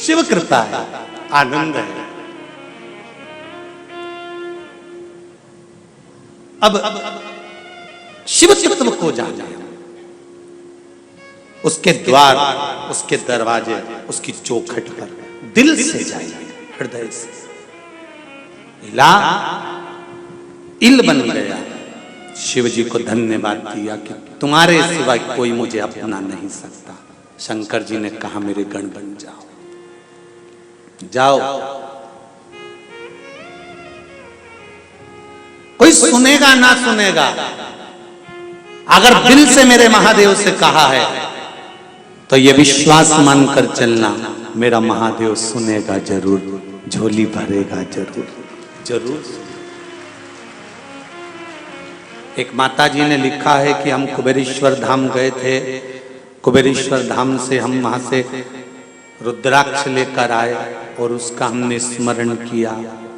शिव कृपा है, आनंद है। अब शिव तत्व को जाने, उसके द्वार, उसके दरवाजे, उसकी चौखट पर दिल से जाइए, हृदय से। इला इल बन गया। शिव जी को धन्यवाद दिया कि तुम्हारे सिवा कोई मुझे अपना नहीं सकता। शंकर जी ने कहा मेरे गण बन जाओ, जाओ। कोई सुनेगा ना सुनेगा, अगर दिल से मेरे महादेव से कहा है तो ये विश्वास मानकर चलना, मेरा महादेव सुनेगा जरूर, झोली भरेगा जरूर, जरूर। एक माता जी ने लिखा है कि हम कुबेरेश्वर धाम गए थे, कुबेरेश्वर धाम से हम वहां से रुद्राक्ष लेकर आए और उसका हमने स्मरण किया,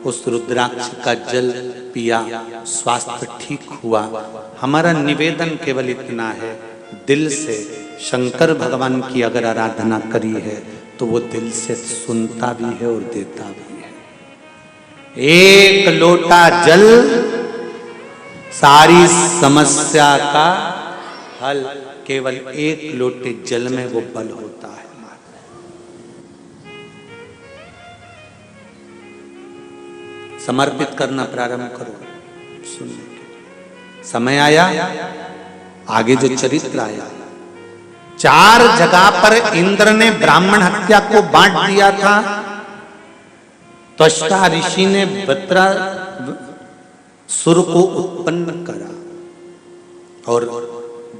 उस रुद्राक्ष का जल पिया, स्वास्थ्य ठीक हुआ। हमारा निवेदन केवल इतना है, दिल से शंकर भगवान की अगर आराधना करी है तो वो दिल से सुनता भी है और देता भी है। एक लोटा जल सारी समस्या का हल, केवल एक लोटे जल में वो बल होता है। समर्पित करना प्रारंभ करो, सुनने के समय आया, आगे जो चरित्र आया। 4 जगह पर इंद्र ने ब्राह्मण हत्या को बांट दिया था। त्वष्टा ऋषि ने वृत्रासुर को उत्पन्न करा, और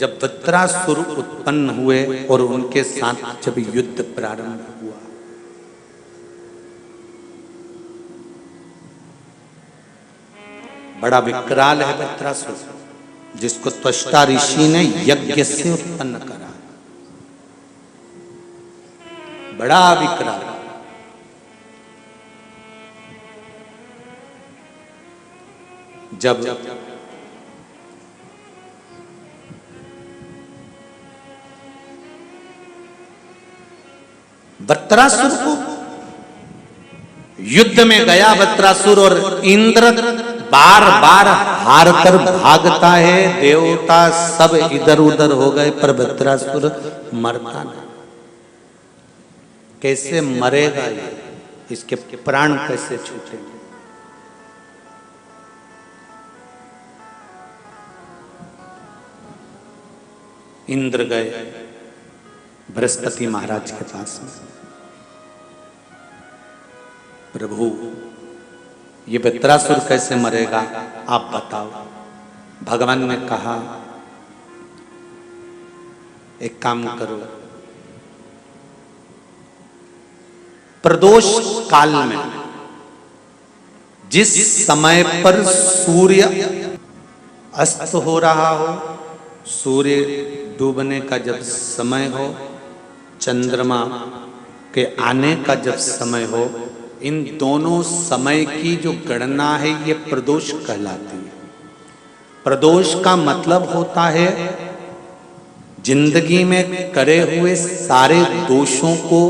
जब वृत्रासुर उत्पन्न हुए और उनके साथ जब युद्ध प्रारंभ हुआ, बड़ा विकराल है वृत्रासुर, जिसको त्वष्टा ऋषि ने यज्ञ से उत्पन्न करा। बड़ा विकराल। जब वृत्रासुर को युद्ध में गया वृत्रासुर, और इंद्र बार बार हार कर भागता है, देवता सब इधर उधर हो गए, पर वृत्रासुर मरता नहीं। कैसे मरेगा ये, इसके प्राण कैसे छूटेंगे? इंद्र गए बृहस्पति महाराज के पास में, प्रभु ये वृत्रासुर कैसे मरेगा, आप बताओ। भगवान ने कहा एक काम करो, प्रदोष काल में जिस समय पर सूर्य अस्त हो रहा हो, सूर्य डूबने का जब समय हो, चंद्रमा के आने का जब समय हो, इन दोनों समय की जो गणना है ये प्रदोष कहलाती है। प्रदोष का मतलब होता है जिंदगी में करे हुए सारे दोषों को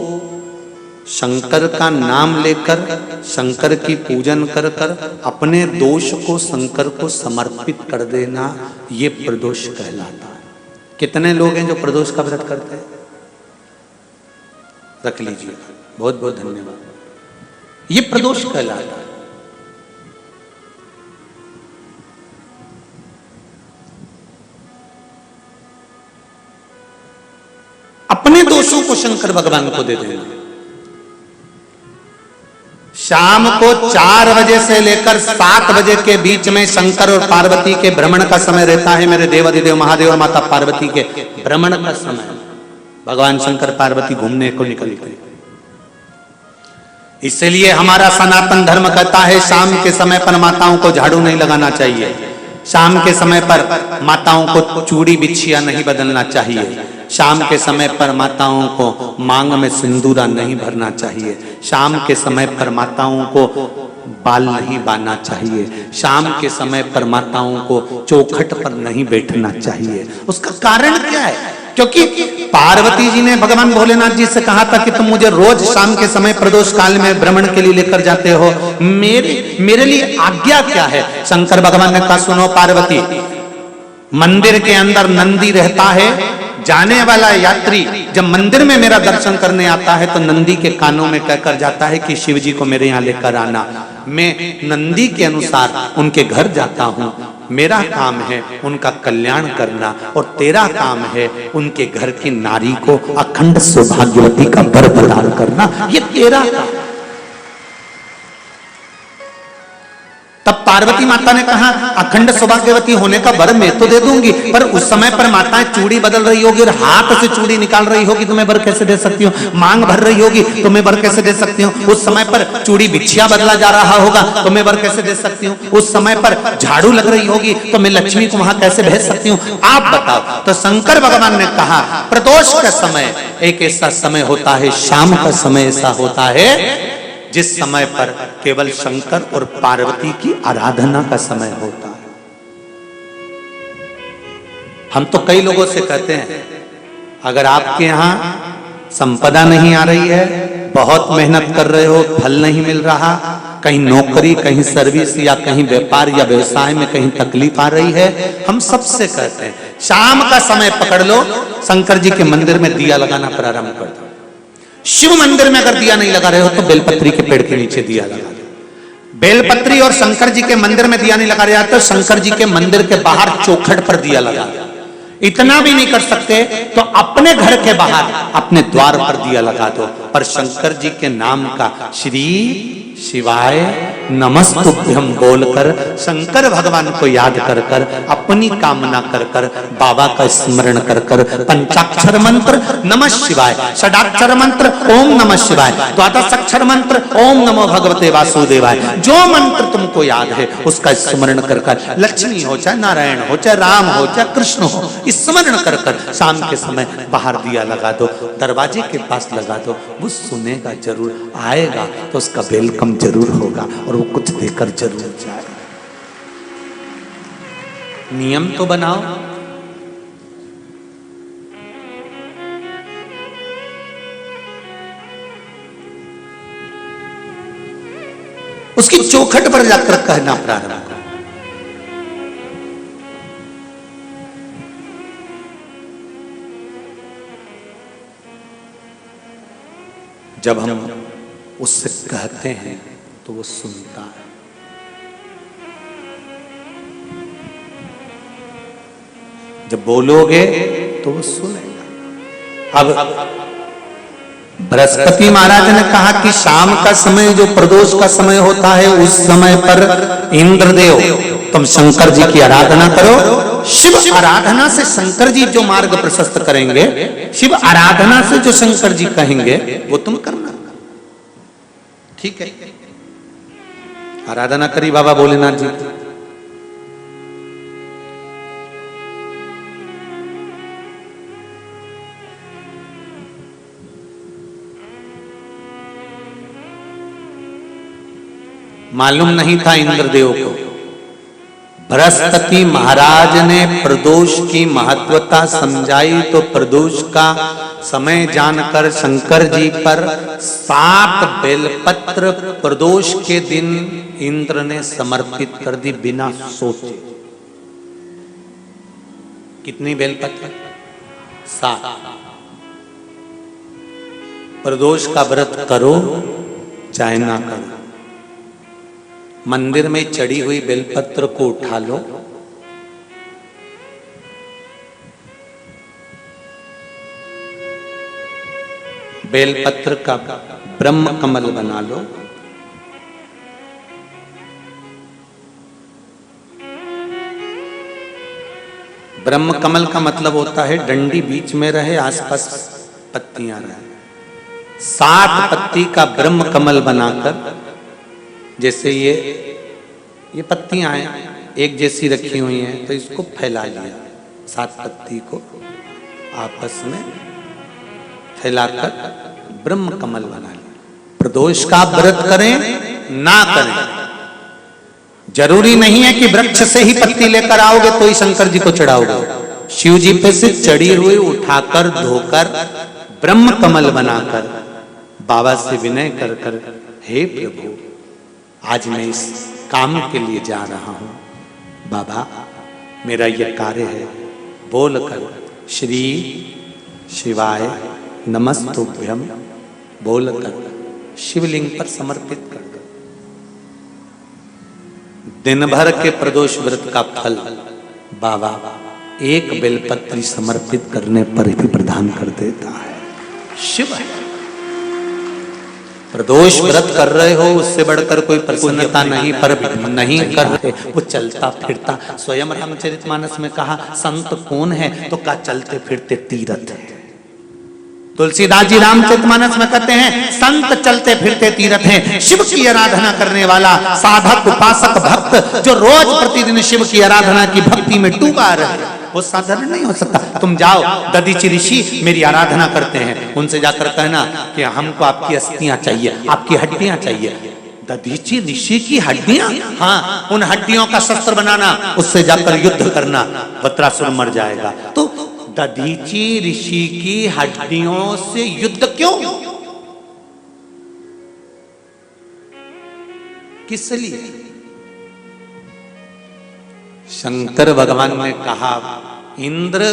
शंकर का नाम लेकर, शंकर की पूजन कर कर अपने दोष को शंकर को समर्पित कर देना, ये प्रदोष कहलाता है। कितने लोग हैं जो प्रदोष का व्रत करते हैं? रख लीजिए, बहुत बहुत धन्यवाद। ये प्रदोष कहलाता है। अपने दोषों को शंकर भगवान को दे देना। शाम को 4 बजे से लेकर 7 बजे के बीच में शंकर और पार्वती के भ्रमण का समय रहता है। मेरे देवाधिदेव महादेव और माता पार्वती के भ्रमण का समय, भगवान शंकर पार्वती घूमने को निकलते हैं। इसलिए हमारा सनातन धर्म कहता है शाम के समय पर माताओं को झाड़ू नहीं लगाना चाहिए, शाम के समय पर माताओं को चूड़ी बिछिया नहीं बदलना चाहिए, शाम के समय पर माताओं को मांग में सिंदूरा नहीं भरना चाहिए, शाम के समय पर माताओं को बाल नहीं बांधना चाहिए, शाम के समय पर माताओं को चौखट पर नहीं बैठना चाहिए। उसका कारण क्या है? क्योंकि पार्वती जी ने भगवान भोलेनाथ जी से कहा था कि तुम मुझे रोज शाम के समय प्रदोष काल में भ्रमण के लिए लेकर जाते हो, मेरे लिए आज्ञा क्या है? शंकर भगवान ने कहा, सुनो पार्वती, मंदिर के अंदर नंदी रहता है, जाने वाला यात्री जब मंदिर में मेरा दर्शन करने आता है तो नंदी के कानों में कहकर जाता है कि शिव जी को मेरे यहाँ लेकर आना। मैं नंदी के अनुसार उनके घर जाता हूँ। मेरा काम है उनका कल्याण करना और तेरा काम है उनके घर की नारी को अखंड सौभाग्यवती का वर प्रदान करना, ये तेरा काम। तब पार्वती माता ने कहा, अखंड सौभाग्यवती होने का वर मैं तो दे दूंगी, पर उस समय पर माताएं चूड़ी बदल रही होगी और हाथ से चूड़ी निकाल रही होगी तो मैं वर कैसे दे सकती हूँ? मांग भर रही होगी तो मैं वर कैसे दे सकती हूँ? उस समय पर चूड़ी बिछिया बदला जा रहा होगा तो मैं वर कैसे दे सकती हूँ? उस समय पर झाड़ू लग रही होगी तो मैं लक्ष्मी को वहां कैसे भेज सकती हूँ? आप बताओ। तो शंकर भगवान ने कहा, प्रदोष का समय एक ऐसा समय होता है, शाम का समय ऐसा होता है जिस समय पर केवल शंकर और पार्वती की आराधना का समय होता है। हम तो कई लोगों से कहते हैं, अगर आपके यहां संपदा नहीं आ रही है, बहुत मेहनत कर रहे हो, फल नहीं मिल रहा, कहीं नौकरी, कहीं सर्विस या कहीं व्यापार या व्यवसाय में कहीं तकलीफ आ रही है, हम सबसे कहते हैं शाम का समय पकड़ लो, शंकर जी के मंदिर में दिया लगाना प्रारंभ कर दो। शिव मंदिर में अगर दिया नहीं लगा रहे हो तो बेलपत्री के पेड़ के नीचे दिया लगा दो। बेलपत्री और शंकर जी के मंदिर में दिया नहीं लगा रहे तो शंकर जी के मंदिर के बाहर चौखट पर दिया लगा दो। इतना भी नहीं कर सकते तो अपने घर के बाहर अपने द्वार पर दिया लगा दो, पर शंकर जी के नाम का श्री शिवाय नमस्तुभ्यम बोलकर शंकर भगवान को याद कर कर, अपनी कामना कर कर, बाबा का स्मरण कर कर, पंचाक्षर मंत्र नमः शिवाय, षडाक्षर मंत्र ओम नमः शिवाय, द्वादश अक्षर मंत्र ओम नमो भगवते वासुदेवाय, जो मंत्र तुमको याद है उसका स्मरण कर कर, लक्ष्मी हो चाहे नारायण हो चाहे राम हो चाहे कृष्ण हो, स्मरण कर कर शाम के समय बाहर दिया लगा दो, दरवाजे के पास लगा दो। वो सुनेगा जरूर, आएगा तो उसका वेलकम जरूर होगा और वो कुछ देकर जरूर जाएगा। नियम तो बनाओ। उसकी चौखट पर जाकर कहना प्रारंभ करो। जब हम उससे कहते हैं तो वो सुनता है। जब बोलोगे तो वो सुनेगा। अब बृहस्पति महाराज ने कहा कि शाम का समय जो प्रदोष का समय होता है उस समय पर इंद्रदेव तुम शंकर जी की आराधना करो। शिव आराधना से शंकर जी जो मार्ग प्रशस्त करेंगे, शिव आराधना से जो शंकर जी कहेंगे वो तुम करना। ठीक है, आराधना करी बाबा भोलेनाथ जी। मालूम नहीं था इंद्रदेव को। बृहस्पति महाराज ने प्रदोष की महत्वता समझाई तो प्रदोष का समय जानकर शंकर जी पर 7 बेलपत्र प्रदोष के दिन इंद्र ने समर्पित कर दी बिना सोचे। कितनी बेलपत्र? 7। प्रदोष का व्रत करो चाहे ना करो, मंदिर में चढ़ी हुई बेलपत्र को उठा लो, बेलपत्र का ब्रह्म कमल बना लो, ब्रह्म कमल का मतलब होता है डंडी बीच में रहे, आसपास पत्तियां रहे। 7 पत्ती का ब्रह्म कमल बनाकर, जैसे ये पत्तियां हैं एक जैसी रखी हुई हैं तो इसको फैला लिया, 7 पत्ती को आपस में फैलाकर ब्रह्म कमल बना लिया। प्रदोष का व्रत करें ना करें, जरूरी नहीं है कि वृक्ष से ही पत्ती लेकर आओगे तो ही शंकर जी को चढ़ाओगे। शिव जी पे से चढ़ी हुई उठाकर धोकर ब्रह्म कमल बनाकर बाबा से विनय कर कर, हे प्रभु आज मैं इस काम के लिए जा रहा हूं, बाबा मेरा यह कार्य है, बोलकर श्री शिवाय नमस्तुभ्यम बोलकर शिवलिंग पर समर्पित कर दो। दिन भर के प्रदोष व्रत का फल बाबा एक बेलपत्री समर्पित करने पर ही प्रदान कर देता है। शिव है। प्रदोष व्रत कर रहे हो उससे बढ़कर कोई प्रसन्नता नहीं, पर नहीं कर रहे वो चलता फिरता। स्वयं रामचरितमानस में कहा संत कौन है, तो कहा चलते फिरते तीर्थ है। तुलसीदास जी रामचरितमानस में कहते हैं संत चलते फिरते तीर्थ हैं। शिव की आराधना करने वाला साधक उपासक भक्त जो रोज प्रतिदिन शिव की आराधना की भक्ति में डूबा रहे वो साधारण नहीं हो सकता। तुम जाओ दधीचि ऋषि मेरी आराधना करते हैं, उनसे जाकर कहना कि हमको आपकी अस्थियां चाहिए, आपकी हड्डियां चाहिए। दधीचि ऋषि की हड्डियां, हाँ उन हड्डियों का शस्त्र बनाना, उससे जाकर युद्ध करना, वत्रासुर मर जाएगा। तो दधीचि ऋषि की हड्डियों से युद्ध क्यों, किस लिए? शंकर भगवान ने कहा इंद्र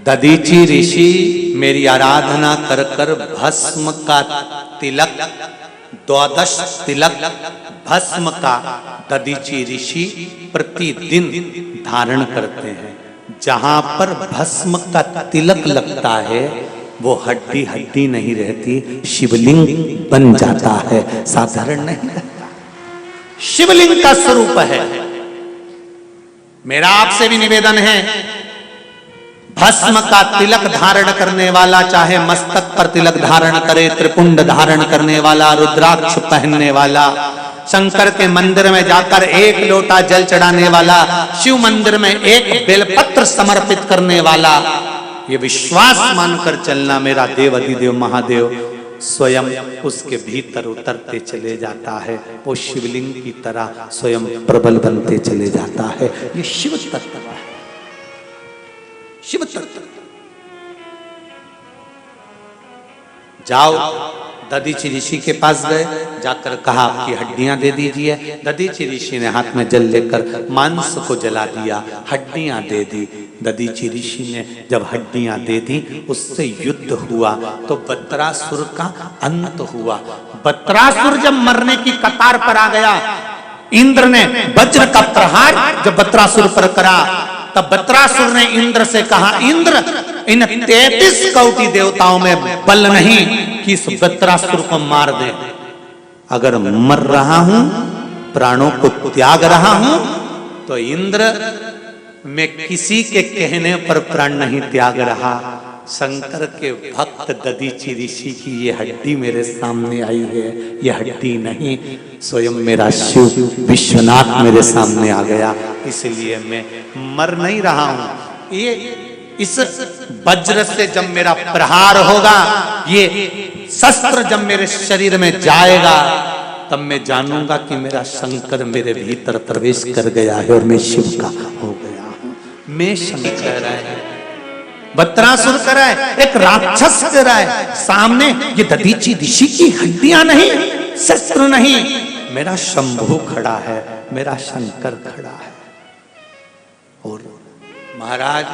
दधीचि ऋषि मेरी आराधना कर कर भस्म का तिलक 12 तिलक भस्म का दधीचि ऋषि प्रतिदिन धारण करते हैं। जहां पर भस्म का तिलक लगता है वो हड्डी हड्डी नहीं रहती, शिवलिंग बन जाता है, साधारण नहीं रहता, शिवलिंग का स्वरूप है। मेरा आपसे भी निवेदन है भस्म का तिलक धारण करने वाला चाहे मस्तक पर तिलक धारण करे, त्रिपुंड धारण करने वाला, रुद्राक्ष पहनने वाला, शंकर के मंदिर में जाकर एक लोटा जल चढ़ाने वाला, शिव मंदिर में एक बेलपत्र समर्पित करने वाला, ये विश्वास मानकर चलना मेरा देव अधिदेव महादेव स्वयं उसके भीतर उतरते चले जाता है, वो शिवलिंग की तरह स्वयं प्रबल बनते चले जाता है। ये शिव तत्व है, शिव तत्व। जाओ दधीचि ऋषि के पास गए, जाकर कहा आपकी हड्डियां दे दीजिए। दधीचि ऋषि ने हाथ में जल लेकर मांस को जला दिया, हड्डियां दे दी। दधीचि ऋषि ने जब हड्डियां दे दी उससे युद्ध हुआ तो बत्रासुर का अंत हुआ। बत्रासुर जब मरने की कतार पर आ गया, इंद्र ने वज्र का प्रहार जब बत्रासुर पर करा तब बत्रासुर ने इंद्र से कहा इंद्र इन 33 कोटि देवताओं में बल नहीं कि इस बत्रासुर को मार दे। अगर मर रहा हूं, प्राणों को त्याग रहा हूं, तो इंद्र मैं किसी के कहने पर प्राण नहीं त्याग रहा। शंकर के भक्त दधीचि ऋषि की ये हड्डी मेरे सामने आई है, ये हड्डी नहीं, स्वयं मेरा शिव विश्वनाथ मेरे सामने आ गया, इसलिए मैं मर नहीं रहा हूं। ये इस वज्र से जब मेरा प्रहार होगा, ये शस्त्र जब मेरे शरीर में जाएगा, तब मैं जानूंगा कि मेरा शंकर मेरे भीतर प्रवेश कर गया है और मैं शिव का हो गया हूं। मैं शंकर है, बत्रासुर करा है, एक राक्षस करा है, सामने ये दधीचि ऋषि की हड्डियां नहीं, शस्त्र नहीं, मेरा शंभु खड़ा है, मेरा शंकर खड़ा है। और महाराज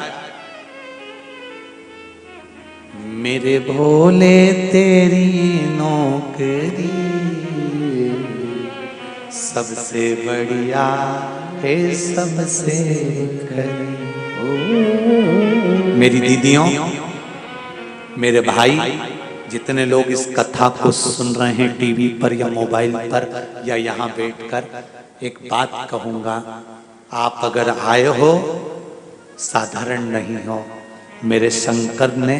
मेरे भोले तेरी नौकरी सबसे बढ़िया है, सबसे खरी। मेरी दीदियों, मेरे भाई, जितने लोग इस कथा को सुन रहे हैं टीवी पर या मोबाइल पर या यहाँ बैठकर, एक बात कहूंगा, आप अगर आए हो साधारण नहीं हो। मेरे शंकर ने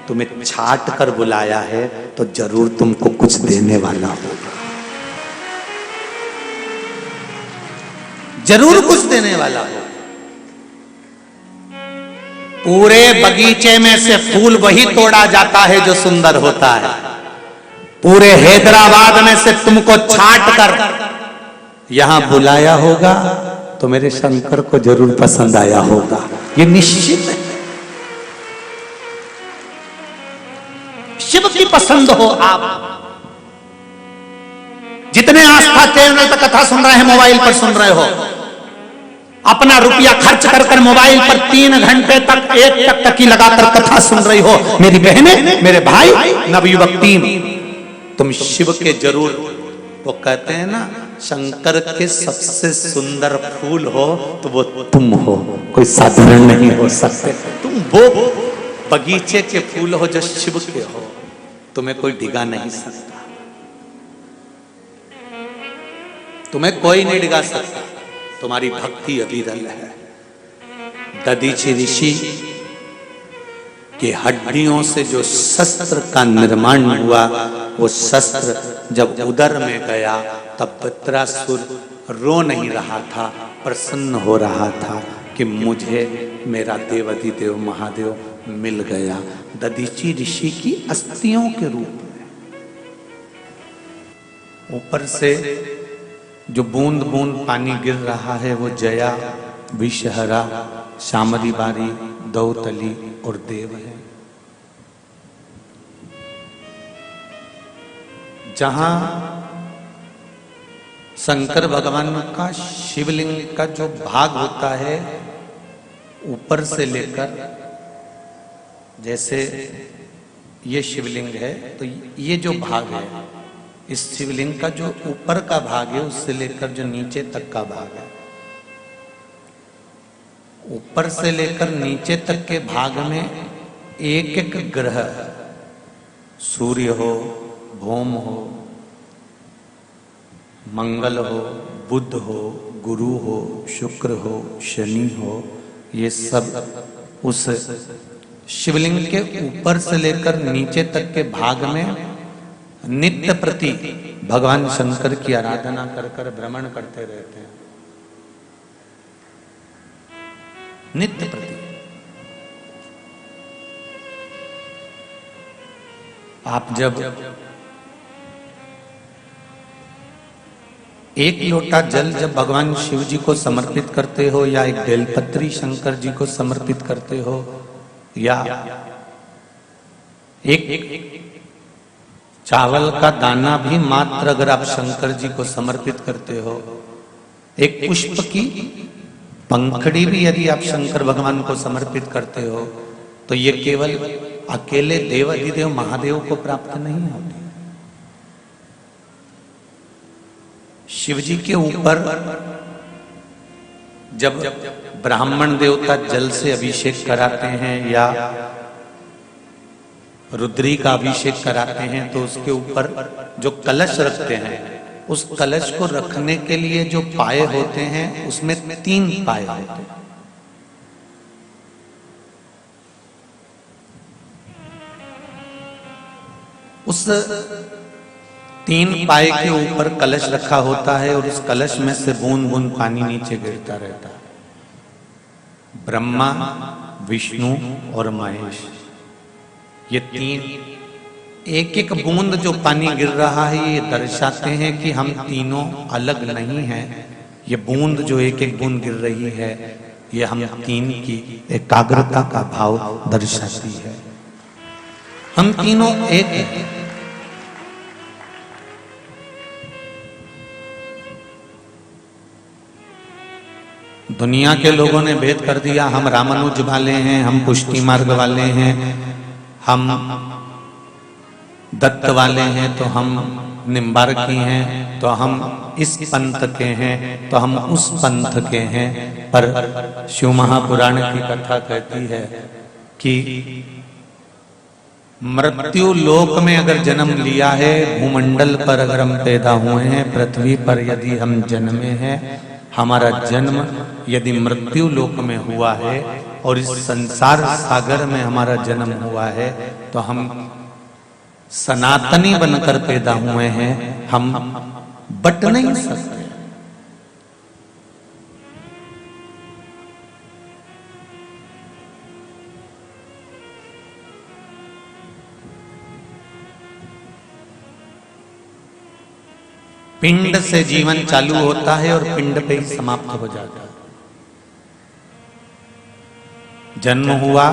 तुम्हें छाट कर बुलाया है तो जरूर तुमको कुछ देने वाला होगा, जरूर कुछ देने वाला होगा। पूरे बगीचे में से फूल वही तोड़ा जाता है जो सुंदर होता है। पूरे हैदराबाद में से तुमको छाट कर यहां बुलाया होगा तो मेरे शंकर को जरूर पसंद आया होगा, ये निश्चित है। पसंद हो आप। जितने आस्था चैनल पर कथा सुन रहे हैं, मोबाइल पर सुन रहे हो, अपना रुपया खर्च कर कर मोबाइल पर 3 घंटे तक एक तक की लगाकर कथा सुन रही हो, मेरी बहनें, मेरे भाई, नवयुवक टीम, तुम शिव के जरूर, वो कहते हैं ना, शंकर के सबसे सुंदर फूल हो तो वो तुम हो, कोई साधारण नहीं हो सकते। तुम वो बगीचे के फूल हो जो शिव के हो, तुम्हें कोई डिगा नहीं सकता, तुम्हें कोई नहीं डिगा सकता, तुम्हारी भक्ति अविरल है। दधीचि ऋषि के हड्डियों से जो शस्त्र का निर्माण हुआ, वो शस्त्र जब उदर में गया तब वृत्रासुर रो नहीं रहा था, प्रसन्न हो रहा था कि मुझे मेरा देवाधिदेव महादेव मिल गया। दधीचि ऋषि की अस्थियों के रूप में ऊपर से जो बूंद बूंद पानी गिर रहा है, वो जया, विषहरा, शामरी बारी, दौतली और देव है। जहां शंकर भगवान का शिवलिंग का जो भाग होता है, ऊपर से लेकर, जैसे ये शिवलिंग है तो ये जो भाग है, इस शिवलिंग का जो ऊपर का भाग है उससे लेकर जो नीचे तक का भाग है, ऊपर से लेकर नीचे तक के भाग में एक एक ग्रह, सूर्य हो, भौम हो, मंगल हो, बुध हो, गुरु हो, शुक्र हो, शनि हो, ये सब उस शिवलिंग के ऊपर से लेकर नीचे तक के भाग में नित्य प्रति भगवान शंकर की आराधना कर कर भ्रमण करते रहते हैं। नित्य प्रति आप जब एक लोटा जल जब भगवान शिव जी को समर्पित करते हो, या एक बेलपत्री शंकर जी को समर्पित करते हो, या एक चावल का दाना भी मात्र अगर आप शंकर जी को समर्पित करते हो, एक पुष्प की पंखड़ी भी यदि आप शंकर भगवान को समर्पित करते हो, तो ये केवल अकेले देवाधिदेव महादेव को प्राप्त नहीं होती। शिव जी के ऊपर जब ब्राह्मण देवता जल से अभिषेक कराते हैं या रुद्री का अभिषेक कराते हैं, तो उसके ऊपर जो कलश रखते हैं, उस कलश को रखने के लिए जो पाए होते हैं, उसमें 3 पाए होते हैं। उस 3 पाए के ऊपर कलश रखा होता है और उस कलश में से बूंद बूंद पानी नीचे गिरता रहता है। ब्रह्मा, विष्णु और महेश, ये 3 एक एक बूंद जो पानी गिर रहा है, ये दर्शाते हैं कि हम तीनों अलग नहीं हैं। ये बूंद जो एक एक बूंद गिर रही है, ये हम 3 की एकाग्रता का भाव दर्शाती है। हम तीनों एक हैं। दुनिया के लोगों ने भेद कर दिया, हम रामानुज वाले हैं, हम पुष्टि मार्ग वाले हैं, हम दत्त वाले हैं, तो हम निम्बार्की हैं, तो हम इस पंथ के हैं, तो हम उस पंथ के हैं। पर शिव महापुराण की कथा कहती है कि मृत्यु लोक में अगर जन्म लिया है, भूमंडल पर अगर हम पैदा हुए हैं, पृथ्वी पर यदि हम जन्मे हैं, हमारा जन्म यदि मृत्यु लोक में हुआ है और इस संसार सागर में हमारा जन्म हुआ है, तो हम सनातनी बनकर पैदा हुए हैं, हम बट नहीं सकते। पिंड से जीवन चालू होता है और पिंड पे ही समाप्त हो जाता है। जन्म हुआ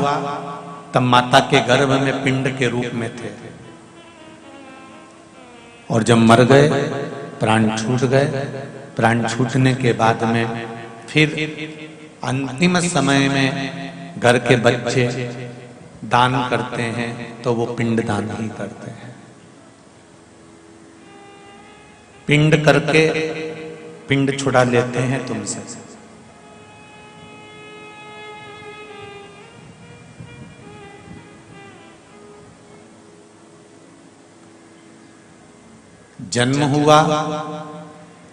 तब माता के गर्भ में पिंड के रूप में थे, और जब मर गए, प्राण छूट गए, प्राण छूटने के बाद में फिर अंतिम समय में घर के बच्चे दान करते हैं तो वो पिंड दान ही करते हैं। पिंड करके पिंड छुड़ा लेते हैं तुमसे। जन्म हुआ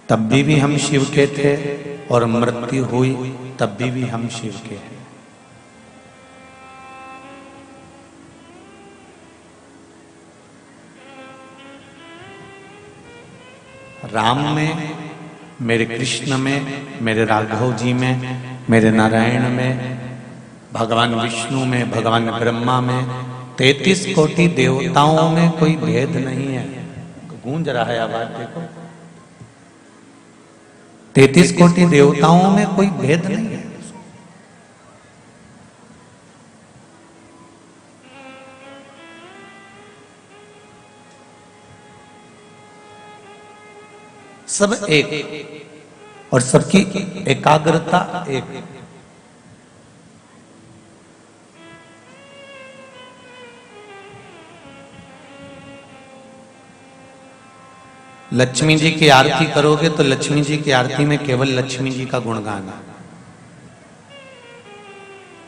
तब भी हम शिव के थे और मृत्यु हुई तब भी हम शिव के हैं। राम में, मेरे कृष्ण में, मेरे राघव जी में, मेरे नारायण में, भगवान विष्णु में, भगवान ब्रह्मा में, 33 कोटि देवताओं में कोई भेद नहीं है। गूंज रहा है आवाज, देखो। 33 कोटि देवताओं में कोई भेद नहीं है। सब एक और सबकी एकाग्रता एक। लक्ष्मी जी की आरती करोगे तो लक्ष्मी जी की आरती में केवल लक्ष्मी जी का गुणगान है।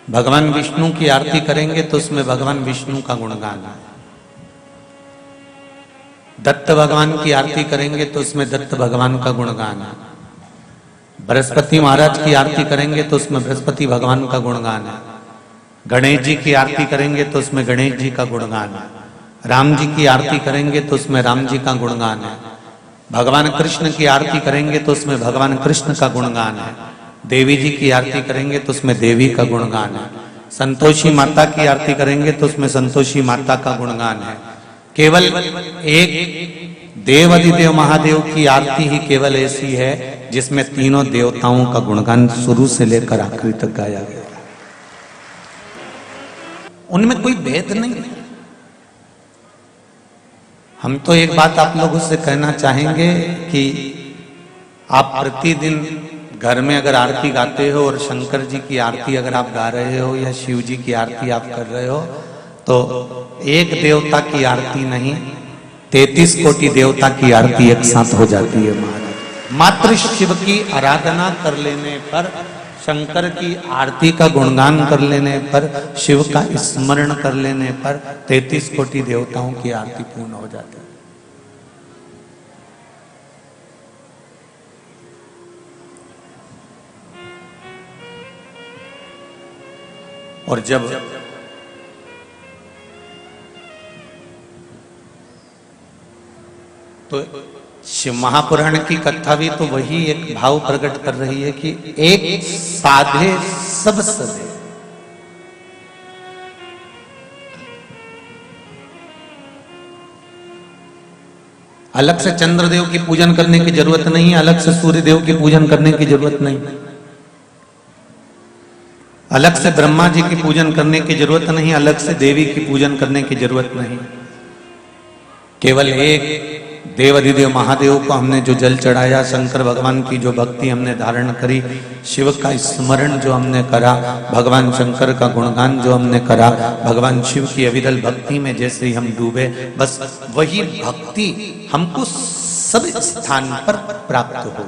भगवान विष्णु की आरती करेंगे तो उसमें भगवान विष्णु का गुणगान है। दत्त भगवान की आरती करेंगे तो उसमें दत्त भगवान का गुणगान है। बृहस्पति महाराज की आरती करेंगे तो उसमें बृहस्पति भगवान का गुणगान है। गणेश जी की आरती करेंगे तो उसमें गणेश जी का गुणगान है। राम जी की आरती करेंगे तो उसमें राम जी का गुणगान है। भगवान कृष्ण की आरती करेंगे तो उसमें भगवान कृष्ण का गुणगान है। देवी जी की आरती करेंगे तो उसमें देवी का गुणगान है। संतोषी माता की आरती करेंगे तो उसमें संतोषी माता का गुणगान है। केवल एक देव अधिदेव महादेव की आरती ही केवल ऐसी है जिसमें तीनों देवताओं का गुणगान शुरू से लेकर आखिरी तक गाया गया। उनमें कोई भेद नहीं है। हम तो एक बात आप लोगों से कहना चाहेंगे कि आप प्रतिदिन घर में अगर आरती गाते हो और शंकर जी की आरती अगर आप गा रहे हो या शिव जी की आरती आप कर रहे हो तो एक देवता की आरती नहीं 33 कोटि देवता की आरती एक साथ हो जाती है महाराज। मात्र शिव की आराधना कर लेने पर, शंकर की आरती का गुणगान कर लेने पर, शिव का स्मरण कर लेने पर 33 कोटि देवताओं की आरती पूर्ण हो जाती है। और जब तो शिव महापुराण की कथा भी तो वही एक भाव प्रकट कर रही है कि एक साधे सब सधे। अलग से चंद्रदेव की पूजन करने की जरूरत नहीं, अलग से सूर्यदेव की पूजन करने की जरूरत नहीं, अलग से ब्रह्मा जी की पूजन करने की जरूरत नहीं, अलग से देवी की पूजन करने की जरूरत नहीं। केवल एक देव अधिदेव महादेव को हमने जो जल चढ़ाया, शंकर भगवान की जो भक्ति हमने धारण करी, शिव का स्मरण जो हमने करा, भगवान शंकर का गुणगान जो हमने करा, भगवान शिव की अविरल भक्ति में जैसे ही हम डूबे, बस वही भक्ति हमको सब स्थान पर प्राप्त हो।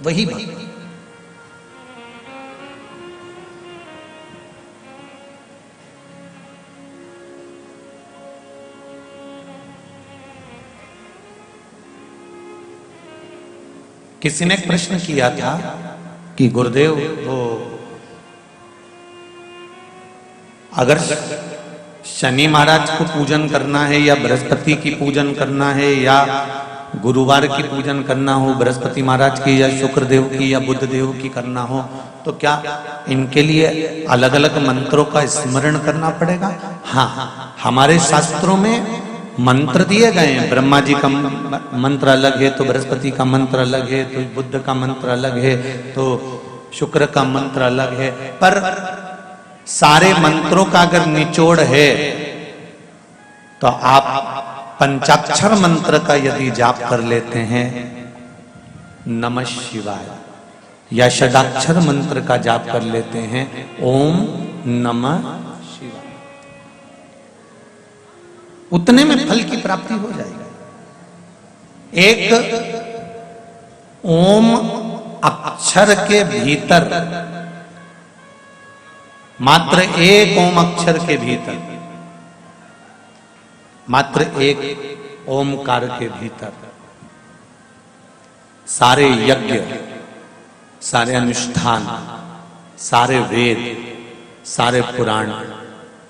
वही भक्ति किसी ने एक प्रश्न किया था कि गुरुदेव वो अगर शनि महाराज को पूजन करना है या बृहस्पति की पूजन करना है या गुरुवार की पूजन करना हो, बृहस्पति महाराज की या शुक्रदेव की या बुध देव की करना हो, तो क्या इनके लिए अलग अलग मंत्रों का स्मरण करना पड़ेगा? हाँ, हमारे शास्त्रों में मंत्र दिए गए हैं। ब्रह्मा जी का मंत्र अलग है तो बृहस्पति का मंत्र अलग है, तो बुद्ध का मंत्र अलग है, तो शुक्र का मंत्र अलग है। पर सारे मंत्रों का अगर निचोड़ है तो आप पंचाक्षर मंत्र का यदि जाप कर लेते हैं नमः शिवाय, या षडाक्षर मंत्र का जाप कर लेते हैं ओम नमः शिवाय, उतने में फल की प्राप्ति हो जाएगी। एक ओम अक्षर के भीतर, मात्र एक ओम अक्षर के भीतर, मात्र एक ओमकार के भीतर सारे यज्ञ, सारे अनुष्ठान, सारे वेद, सारे पुराण,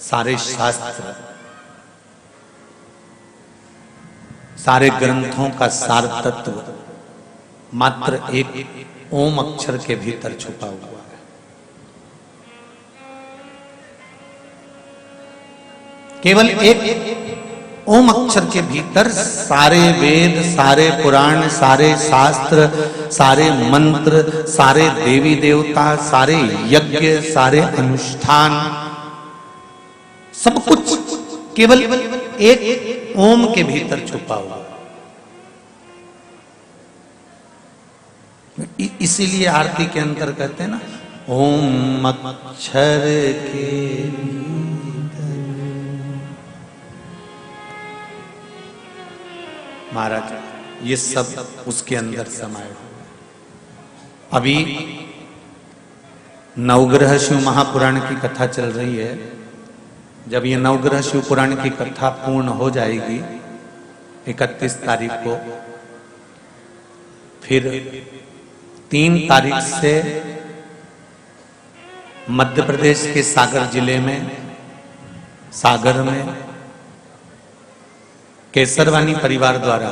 सारे शास्त्र, सारे ग्रंथों का सार तत्व मात्र एक ओम अक्षर के भीतर छुपा हुआ है। केवल एक ओम अक्षर के भीतर सारे वेद, सारे पुराण, सारे शास्त्र, सारे मंत्र, सारे देवी देवता, सारे यज्ञ, सारे अनुष्ठान, सब कुछ केवल एक ओम के भीतर छुपा हुआ। इसीलिए आरती के अंदर कहते हैं ना, ओम अक्षर के महाराज, ये सब उसके अंदर समाये हुए। अभी नवग्रह शिव महापुराण की कथा चल रही है। जब ये नवग्रह शिव पुराण की कथा पूर्ण हो जाएगी 31 तारीख को, फिर 3 तारीख से मध्य प्रदेश के सागर जिले में, सागर में केसरवानी परिवार द्वारा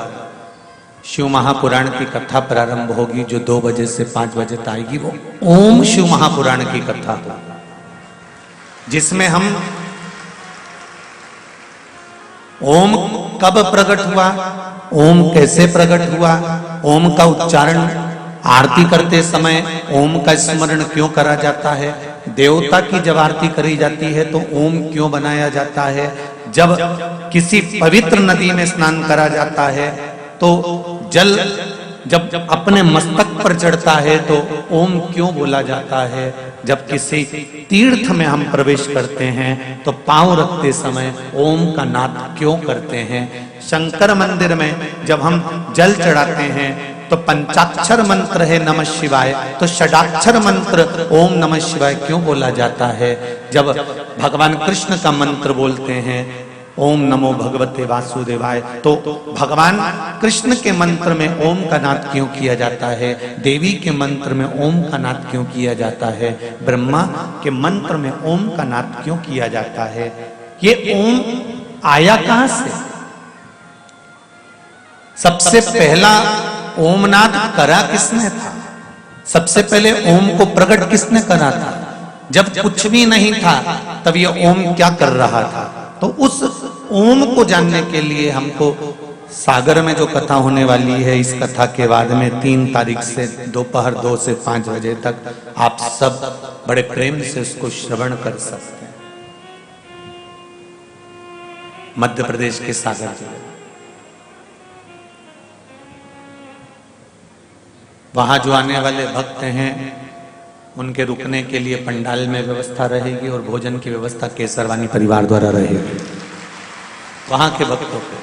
शिव महापुराण की कथा प्रारंभ होगी, जो 2 बजे से 5 बजे तक आएगी। वो ओम शिव महापुराण की कथा हो, जिसमें हम ओम कब प्रकट हुआ, ओम कैसे प्रकट हुआ, ओम का उच्चारण आरती करते समय ओम का स्मरण क्यों करा जाता है, देवता की जब आरती करी जाती है तो ओम क्यों बनाया जाता है, जब किसी पवित्र नदी में स्नान करा जाता है तो जल जब अपने मस्तक पर चढ़ता है तो ओम क्यों बोला जाता है, जब किसी तीर्थ में हम प्रवेश करते हैं तो पांव रखते समय ओम का नाद क्यों करते हैं, शंकर मंदिर में जब हम जल चढ़ाते हैं तो पंचाक्षर मंत्र है नमः शिवाय, तो षडाक्षर मंत्र ओम नमः शिवाय क्यों बोला जाता है, जब भगवान कृष्ण का मंत्र बोलते हैं ओम नमो भगवते वासुदेवाय, तो भगवान कृष्ण के मंत्र में ओम का नाद क्यों किया जाता है, देवी के मंत्र में ओम का नाद क्यों किया जाता है, ब्रह्मा के मंत्र में ओम का नाद क्यों किया जाता है। ये ओम आया कहां से? सबसे पहला ओमनाद करा किसने था? सबसे पहले ओम को प्रकट किसने करा था? जब कुछ भी नहीं था तब ये ओम क्या कर रहा था? तो उस ओम को जानने के लिए हमको सागर में जो कथा होने वाली है, इस कथा के बाद में 3 तारीख से दोपहर 2 से 5 बजे तक आप सब बड़े प्रेम से उसको श्रवण कर सकते हैं। मध्य प्रदेश के सागर जिले, वहां जो आने वाले भक्त हैं उनके रुकने के लिए पंडाल में व्यवस्था रहेगी और भोजन की व्यवस्था केसरवानी परिवार द्वारा रहेगी। वहां के भक्तों को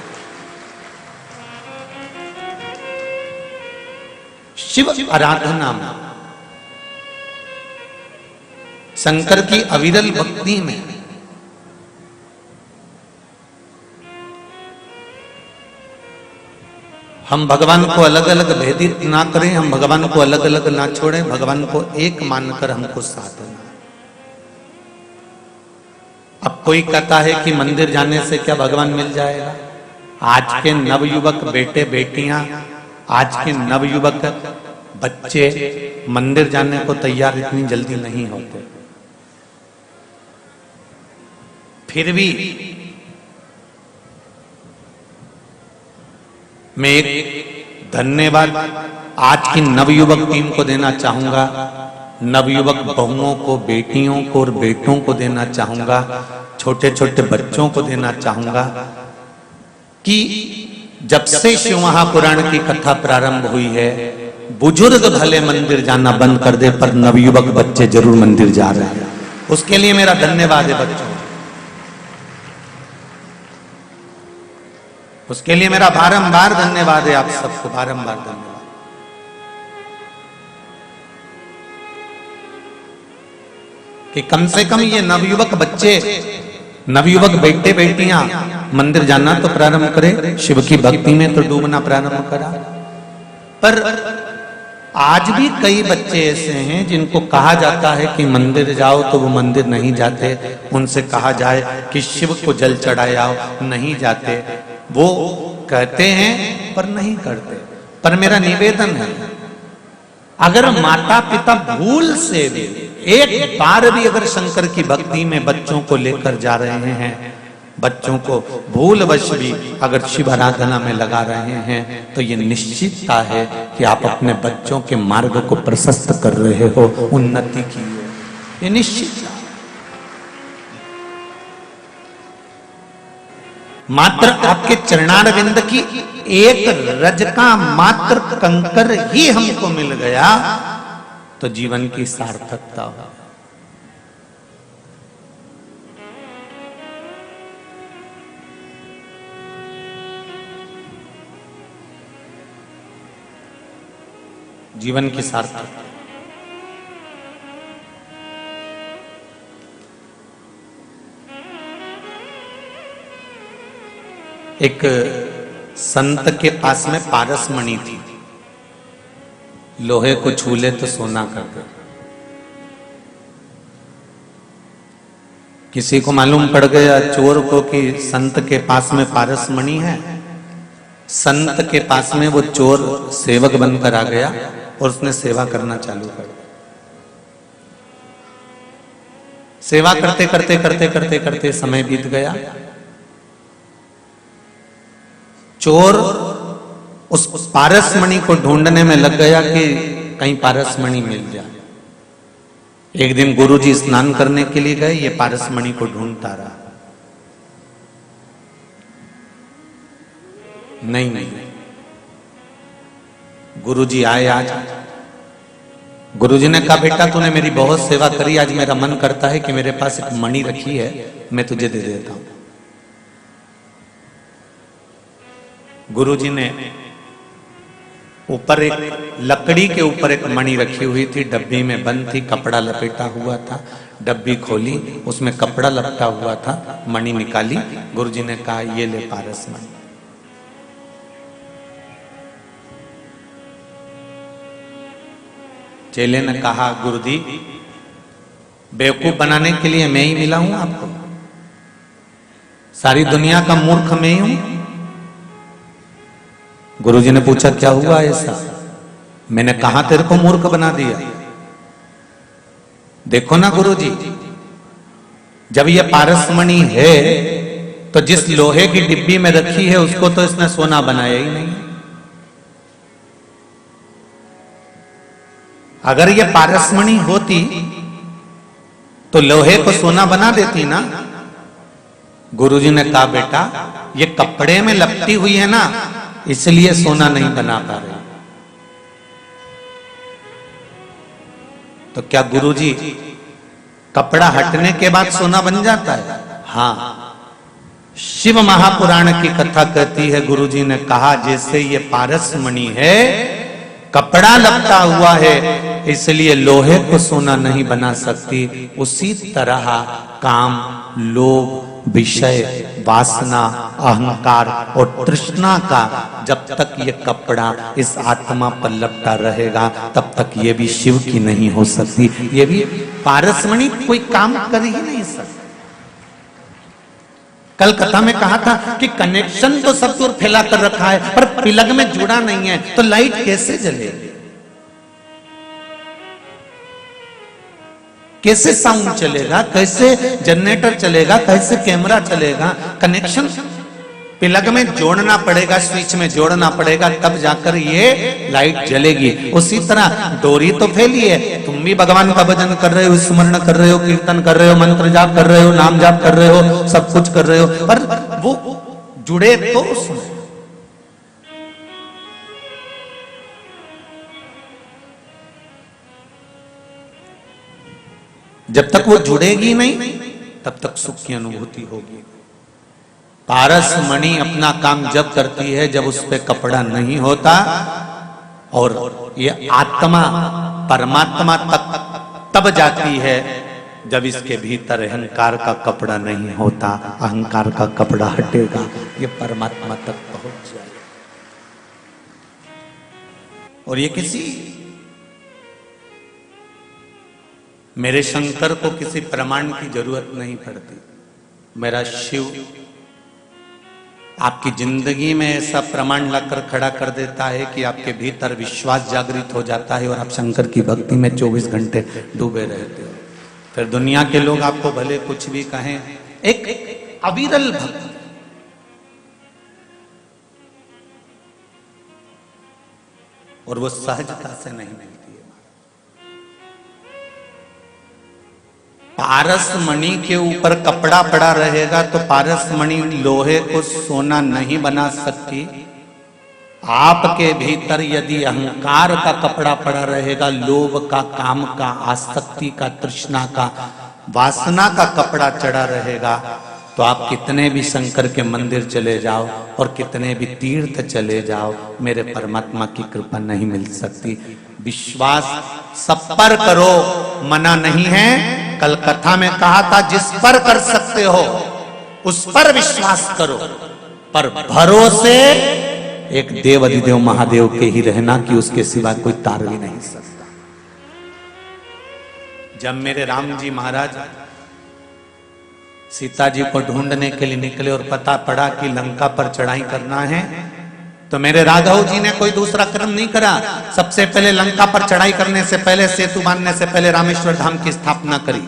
शिव आराधना में, शंकर की अविरल भक्ति में हम भगवान को अलग अलग भेदित ना करें, हम भगवान को अलग अलग ना छोड़ें, भगवान को एक मानकर हमको साधना। अब कोई कहता है कि मंदिर जाने से क्या भगवान मिल जाएगा? आज के नवयुवक बेटे बेटियां, आज के नवयुवक बच्चे मंदिर जाने को तैयार इतनी जल्दी नहीं होते। फिर भी मैं एक धन्यवाद आज की नवयुवक टीम को देना चाहूंगा, नवयुवक बहुओं को, बेटियों को और बेटों को देना चाहूंगा, छोटे छोटे बच्चों को देना चाहूंगा। कि जब से शिव महापुराण की कथा प्रारंभ हुई है, बुजुर्ग भले मंदिर जाना बंद कर दे पर नवयुवक बच्चे जरूर मंदिर जा रहे हैं। उसके लिए मेरा धन्यवाद है बच्चों, उसके लिए मेरा बारंबार धन्यवाद है आप सबको, बारंबार धन्यवाद। कि कम से कम ये नवयुवक बच्चे, नवयुवक बेटे बेटियां मंदिर जाना तो प्रारंभ करें, शिव की भक्ति में तो डूबना प्रारंभ करा। पर आज भी कई बच्चे ऐसे हैं जिनको कहा जाता है कि मंदिर जाओ तो वो मंदिर नहीं जाते। उनसे कहा जाए कि शिव को जल चढ़ाए आओ, नहीं जाते। वो कहते हैं पर नहीं करते। पर मेरा निवेदन है, अगर माता पिता भूल से भी एक बार भी अगर शंकर की भक्ति में बच्चों को लेकर जा रहे हैं, बच्चों को भूलवश भी अगर शिव आराधना में लगा रहे हैं, तो ये निश्चितता है कि आप अपने बच्चों के मार्ग को प्रशस्त कर रहे हो, उन्नति की है, ये निश्चितता। मात्र आपके चरणारविंद की एक रज का मात्र कंकर ही हमको मिल गया तो जीवन की सार्थकता हो। जीवन की सार्थकता। एक संत के पास में पारसमणि थी, लोहे को छू ले तो सोना कर दे। किसी को मालूम पड़ गया चोर को कि संत के पास में पारसमणि है, संत के पास में वो चोर सेवक बनकर आ गया और उसने सेवा करना चालू कर दिया। सेवा करते करते करते करते करते समय बीत गया। चोर उस पारसमणि को ढूंढने में लग गया कि कहीं पारसमणि मिल जाए। एक दिन गुरुजी स्नान करने के लिए गए, ये पारसमणि को ढूंढता रहा, नहीं। गुरुजी आए आज। गुरुजी ने कहा बेटा तूने मेरी बहुत सेवा करी, आज मेरा मन करता है कि मेरे पास एक मणि रखी है, मैं तुझे दे देता हूं। गुरुजी ने ऊपर एक लकड़ी के ऊपर एक मणि रखी हुई थी, डब्बी में बंद थी, कपड़ा लपेटा हुआ था। डब्बी खोली, उसमें कपड़ा लपटा हुआ था, मणि निकाली। गुरुजी ने कहा ये ले पारसमणि। चेले ने कहा गुरुजी बेवकूफ बनाने के लिए मैं ही मिला हूं आपको, सारी दुनिया का मूर्ख मैं ही हूं। गुरुजी ने पूछा क्या हुआ ऐसा? मैंने कहा तेरे को मूर्ख बना दिया? देखो ना गुरुजी, जब ये पारसमणि है तो जिस लोहे की डिब्बी में रखी है उसको तो इसने सोना बनाया ही नहीं। अगर ये पारसमणि होती तो लोहे को सोना बना देती ना। गुरुजी ने कहा बेटा ये कपड़े में लपटी हुई है ना, इसलिए सोना नहीं बना पा रहे। तो क्या गुरुजी कपड़ा हटने के बाद सोना बन जाता है? हाँ, शिव महापुराण की कथा कहती है, गुरुजी ने कहा जैसे ये पारसमणि है, कपड़ा लपटा हुआ है, इसलिए लोहे को सोना नहीं बना सकती। उसी तरह काम, लोभ, विषय, वासना, अहंकार और तृष्णा का जब तक ये कपड़ा इस आत्मा पर लपटा रहेगा तब तक ये भी शिव की नहीं हो सकती। ये भी पारसमणि कोई काम कर ही नहीं सकती। कल कथा में कहा था कि कनेक्शन तो सब दूर फैला कर रखा है पर प्लग में जुड़ा नहीं है, तो लाइट कैसे जलेगी? कैसे साउंड चलेगा? कैसे जनरेटर चलेगा? कैसे कैमरा चलेगा? कनेक्शन प्लग में जोड़ना पड़ेगा, स्विच में जोड़ना पड़ेगा, तब जाकर ये लाइट जलेगी। उसी तरह डोरी तो फैली है, तुम भी भगवान का भजन कर रहे हो, स्मरण कर रहे हो, कीर्तन कर रहे हो, मंत्र जाप कर रहे हो, नाम जाप कर रहे हो, सब कुछ कर रहे हो, पर वो जुड़े तो उसमें। जब तक वो जुड़ेगी नहीं तब तक सुख की अनुभूति होगी। पारस मणि अपना काम जब करती है जब उस पे कपड़ा नहीं होता, और ये आत्मा परमात्मा तक तब जाती है जब इसके भीतर अहंकार का कपड़ा नहीं होता। अहंकार का कपड़ा हटेगा, ये परमात्मा तक पहुंच जाएगा। और ये किसी मेरे शंकर को किसी प्रमाण की जरूरत नहीं पड़ती। मेरा शिव आपकी जिंदगी में ऐसा प्रमाण लाकर खड़ा कर देता है कि आपके भीतर विश्वास जागृत हो जाता है और आप शंकर की भक्ति में 24 घंटे डूबे रहते हो। फिर दुनिया के लोग आपको भले कुछ भी कहें, एक अविरल भक्त, और वो सहजता से नहीं मिलती है। पारस मणि के ऊपर कपड़ा पड़ा रहेगा तो पारस मणि लोहे को सोना नहीं बना सकती। आपके भीतर यदि अहंकार का कपड़ा पड़ा रहेगा, लोभ का, काम का, आसक्ति का, तृष्णा का, वासना का कपड़ा चढ़ा रहेगा, तो आप कितने भी शंकर के मंदिर चले जाओ और कितने भी तीर्थ चले जाओ, मेरे परमात्मा की कृपा नहीं मिल सकती। विश्वास सब पर करो, मना नहीं है। कल कथा में कहा था जिस पर कर सकते हो उस पर विश्वास करो, पर भरोसे एक देव अधिदेव महादेव के ही रहना कि उसके सिवा कोई तार भी नहीं सकता। जब मेरे राम जी महाराज सीता जी को ढूंढने के लिए निकले और पता पड़ा कि लंका पर चढ़ाई करना है, तो मेरे राघव जी ने कोई दूसरा कर्म नहीं करा। सबसे पहले लंका पर चढ़ाई करने से पहले, सेतु बांधने से पहले रामेश्वर धाम की स्थापना करी।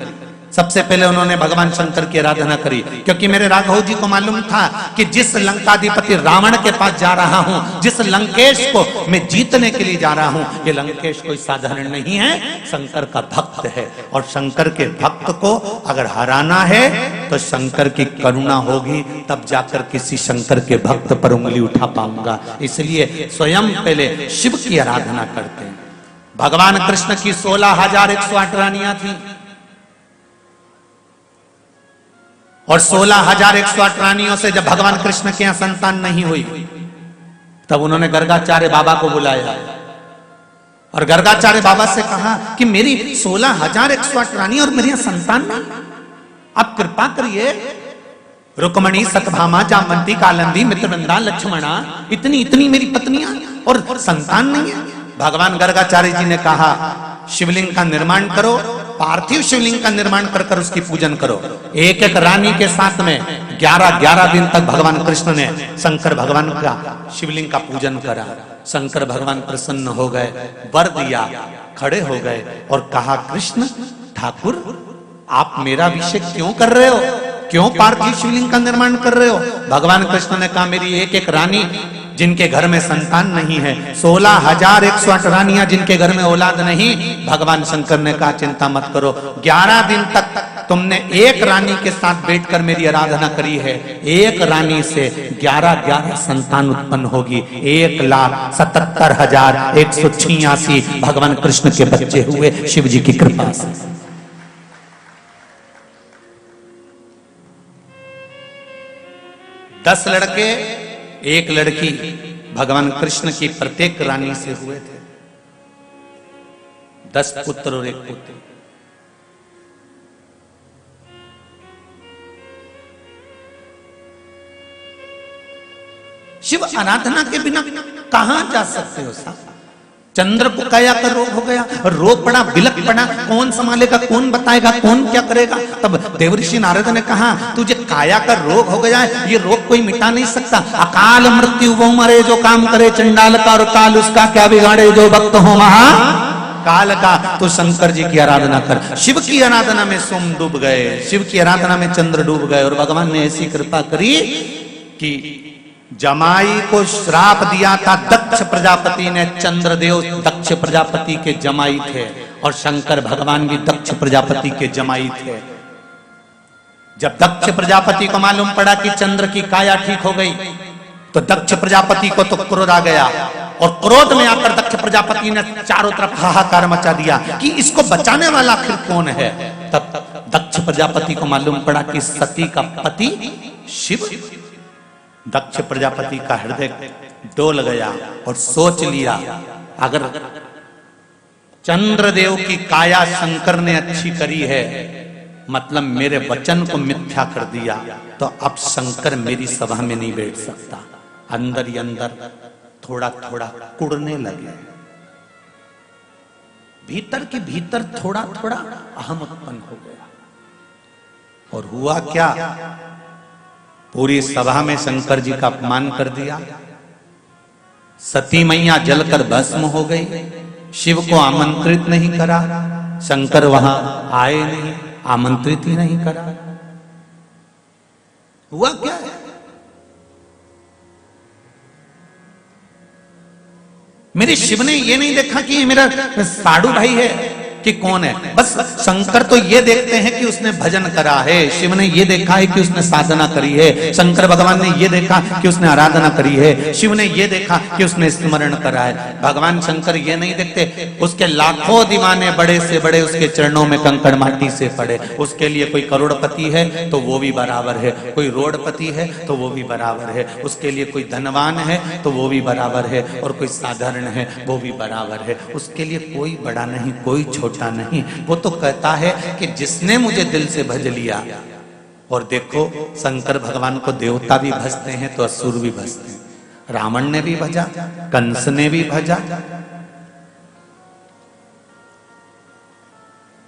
सबसे पहले उन्होंने भगवान शंकर की आराधना करी, क्योंकि मेरे राघव जी को मालूम था कि जिस लंकाधिपति रावण के पास जा रहा हूं, जिस लंकेश को मैं जीतने के लिए जा रहा हूं, ये लंकेश कोई साधारण नहीं है, शंकर का भक्त है। और शंकर के भक्त को अगर हराना है तो शंकर की करुणा होगी, तब जाकर किसी शंकर के भक्त पर उंगली उठा पाऊंगा। इसलिए स्वयं पहले शिव की आराधना करते हैं। भगवान कृष्ण की 16,108 रानियां थी, और 16,108 रानियों से जब भगवान कृष्ण के यहां संतान नहीं हुई, तब उन्होंने गर्गाचार्य बाबा को बुलाया और गर्गाचार्य बाबा से कहा कि मेरी 16,108 रानी और मेरे यहां संतान नहीं, आप कृपा करिए। रुक्मणी, सतभामा, जामवंती, कालंदी, मित्रवृंदा, लक्ष्मणा, इतनी मेरी पत्नियां और संतान नहीं है। भगवान गर्गाचार्य जी ने कहा शिवलिंग का निर्माण करो, पार्थिव शिवलिंग का निर्माण कर उसकी पूजन करो। एक एक रानी के साथ में 11 दिन तक भगवान कृष्ण ने शंकर भगवान का शिवलिंग का पूजन करा। शंकर भगवान प्रसन्न हो गए, वर दिया, खड़े हो गए और कहा कृष्ण ठाकुर आप मेरा अभिषेक क्यों कर रहे हो, क्यों पार्थिव शिवलिंग का निर्माण कर रहे हो? भगवान कृष्ण ने कहा मेरी एक एक रानी जिनके घर में संतान नहीं है, 16,108 रानियां जिनके घर में औलाद नहीं, भगवान शंकर ने कहा चिंता मत करो, 11 दिन तक तुमने एक रानी के साथ बैठकर मेरी आराधना करी है, एक रानी से 11 संतान उत्पन्न होगी। 1,77,186 भगवान कृष्ण के बच्चे हुए शिव जी की कृपा से। दस लड़के, एक लड़की भगवान कृष्ण की प्रत्येक रानी से हुए थे। 10 पुत्र और 1 पुत्री। शिव आराधना के बिना कहां जा सकते हो साहब? चंद्र को काया का रोग हो गया, रोग पड़ा, बिलक पड़ा, कौन संभालेगा, कौन बताएगा, कौन क्या करेगा? तब देवर्षि नारद ने कहा तुझे काया का रोग हो गया है, ये रोग कोई मिटा नहीं सकता। अकाल मृत्यु वो मरे जो काम करे चंडाल का, और काल उसका क्या बिगाड़े जो भक्त हो महा काल का। तो शंकर जी की आराधना कर। शिव की आराधना में सोम डूब गए, शिव की आराधना में चंद्र डूब गए, और भगवान ने ऐसी कृपा करी कि जमाई को श्राप दिया था दक्ष प्रजापति ने। चंद्रदेव दक्ष प्रजापति के जमाई थे और शंकर भगवान भी दक्ष प्रजापति के जमाई थे। जब दक्ष प्रजापति को मालूम पड़ा कि चंद्र की काया ठीक हो गई, तो दक्ष प्रजापति को तो क्रोध आ गया, और क्रोध में आकर दक्ष प्रजापति ने चारों तरफ हाहाकार मचा दिया कि इसको बचाने वाला आखिर कौन है। तब दक्ष प्रजापति को मालूम पड़ा कि सती का पति शिव। दक्ष प्रजापति का हृदय डोल गया और सोच लिया, अगर चंद्रदेव की काया शंकर ने अच्छी करी है, मतलब मेरे वचन को मिथ्या कर दिया, तो अब शंकर मेरी सभा में नहीं बैठ सकता। अंदर ही अंदर थोड़ा थोड़ा कुड़ने लगे, भीतर के भीतर थोड़ा थोड़ा अहम उत्पन्न हो गया। और हुआ क्या, पूरी सभा में शंकर जी का अपमान कर दिया, सती मैया जलकर भस्म हो गई, शिव को आमंत्रित नहीं करा, शंकर वहां आए नहीं, आमंत्रित ही नहीं करा। हुआ क्या है, मेरे शिव ने ये नहीं देखा कि ये मेरा साडू भाई है कि कौन है। बस शंकर तो ये देखते हैं कि उसने भजन करा है, शिव ने ये देखा है कि उसने साधना करी है, शंकर भगवान ने ये देखा कि उसने आराधना करी है, शिव ने ये देखा कि उसने स्मरण करा है। भगवान शंकर ये नहीं देखते, उसके लाखों दीवाने बड़े से बड़े उसके चरणों में कंकड़ माटी से पड़े। उसके लिए कोई करोड़पति है तो वो भी बराबर है, कोई रोडपति है तो वो भी बराबर है, उसके लिए कोई धनवान है तो वो भी बराबर है, और कोई साधारण है वो भी बराबर है। उसके लिए कोई बड़ा नहीं, कोई छोटा नहीं। वो तो कहता है कि जिसने मुझे दिल से भज लिया। और देखो, शंकर भगवान को देवता भी भजते हैं तो असुर भी भजते हैं। रावण ने भी भजा, कंस ने भी भजा,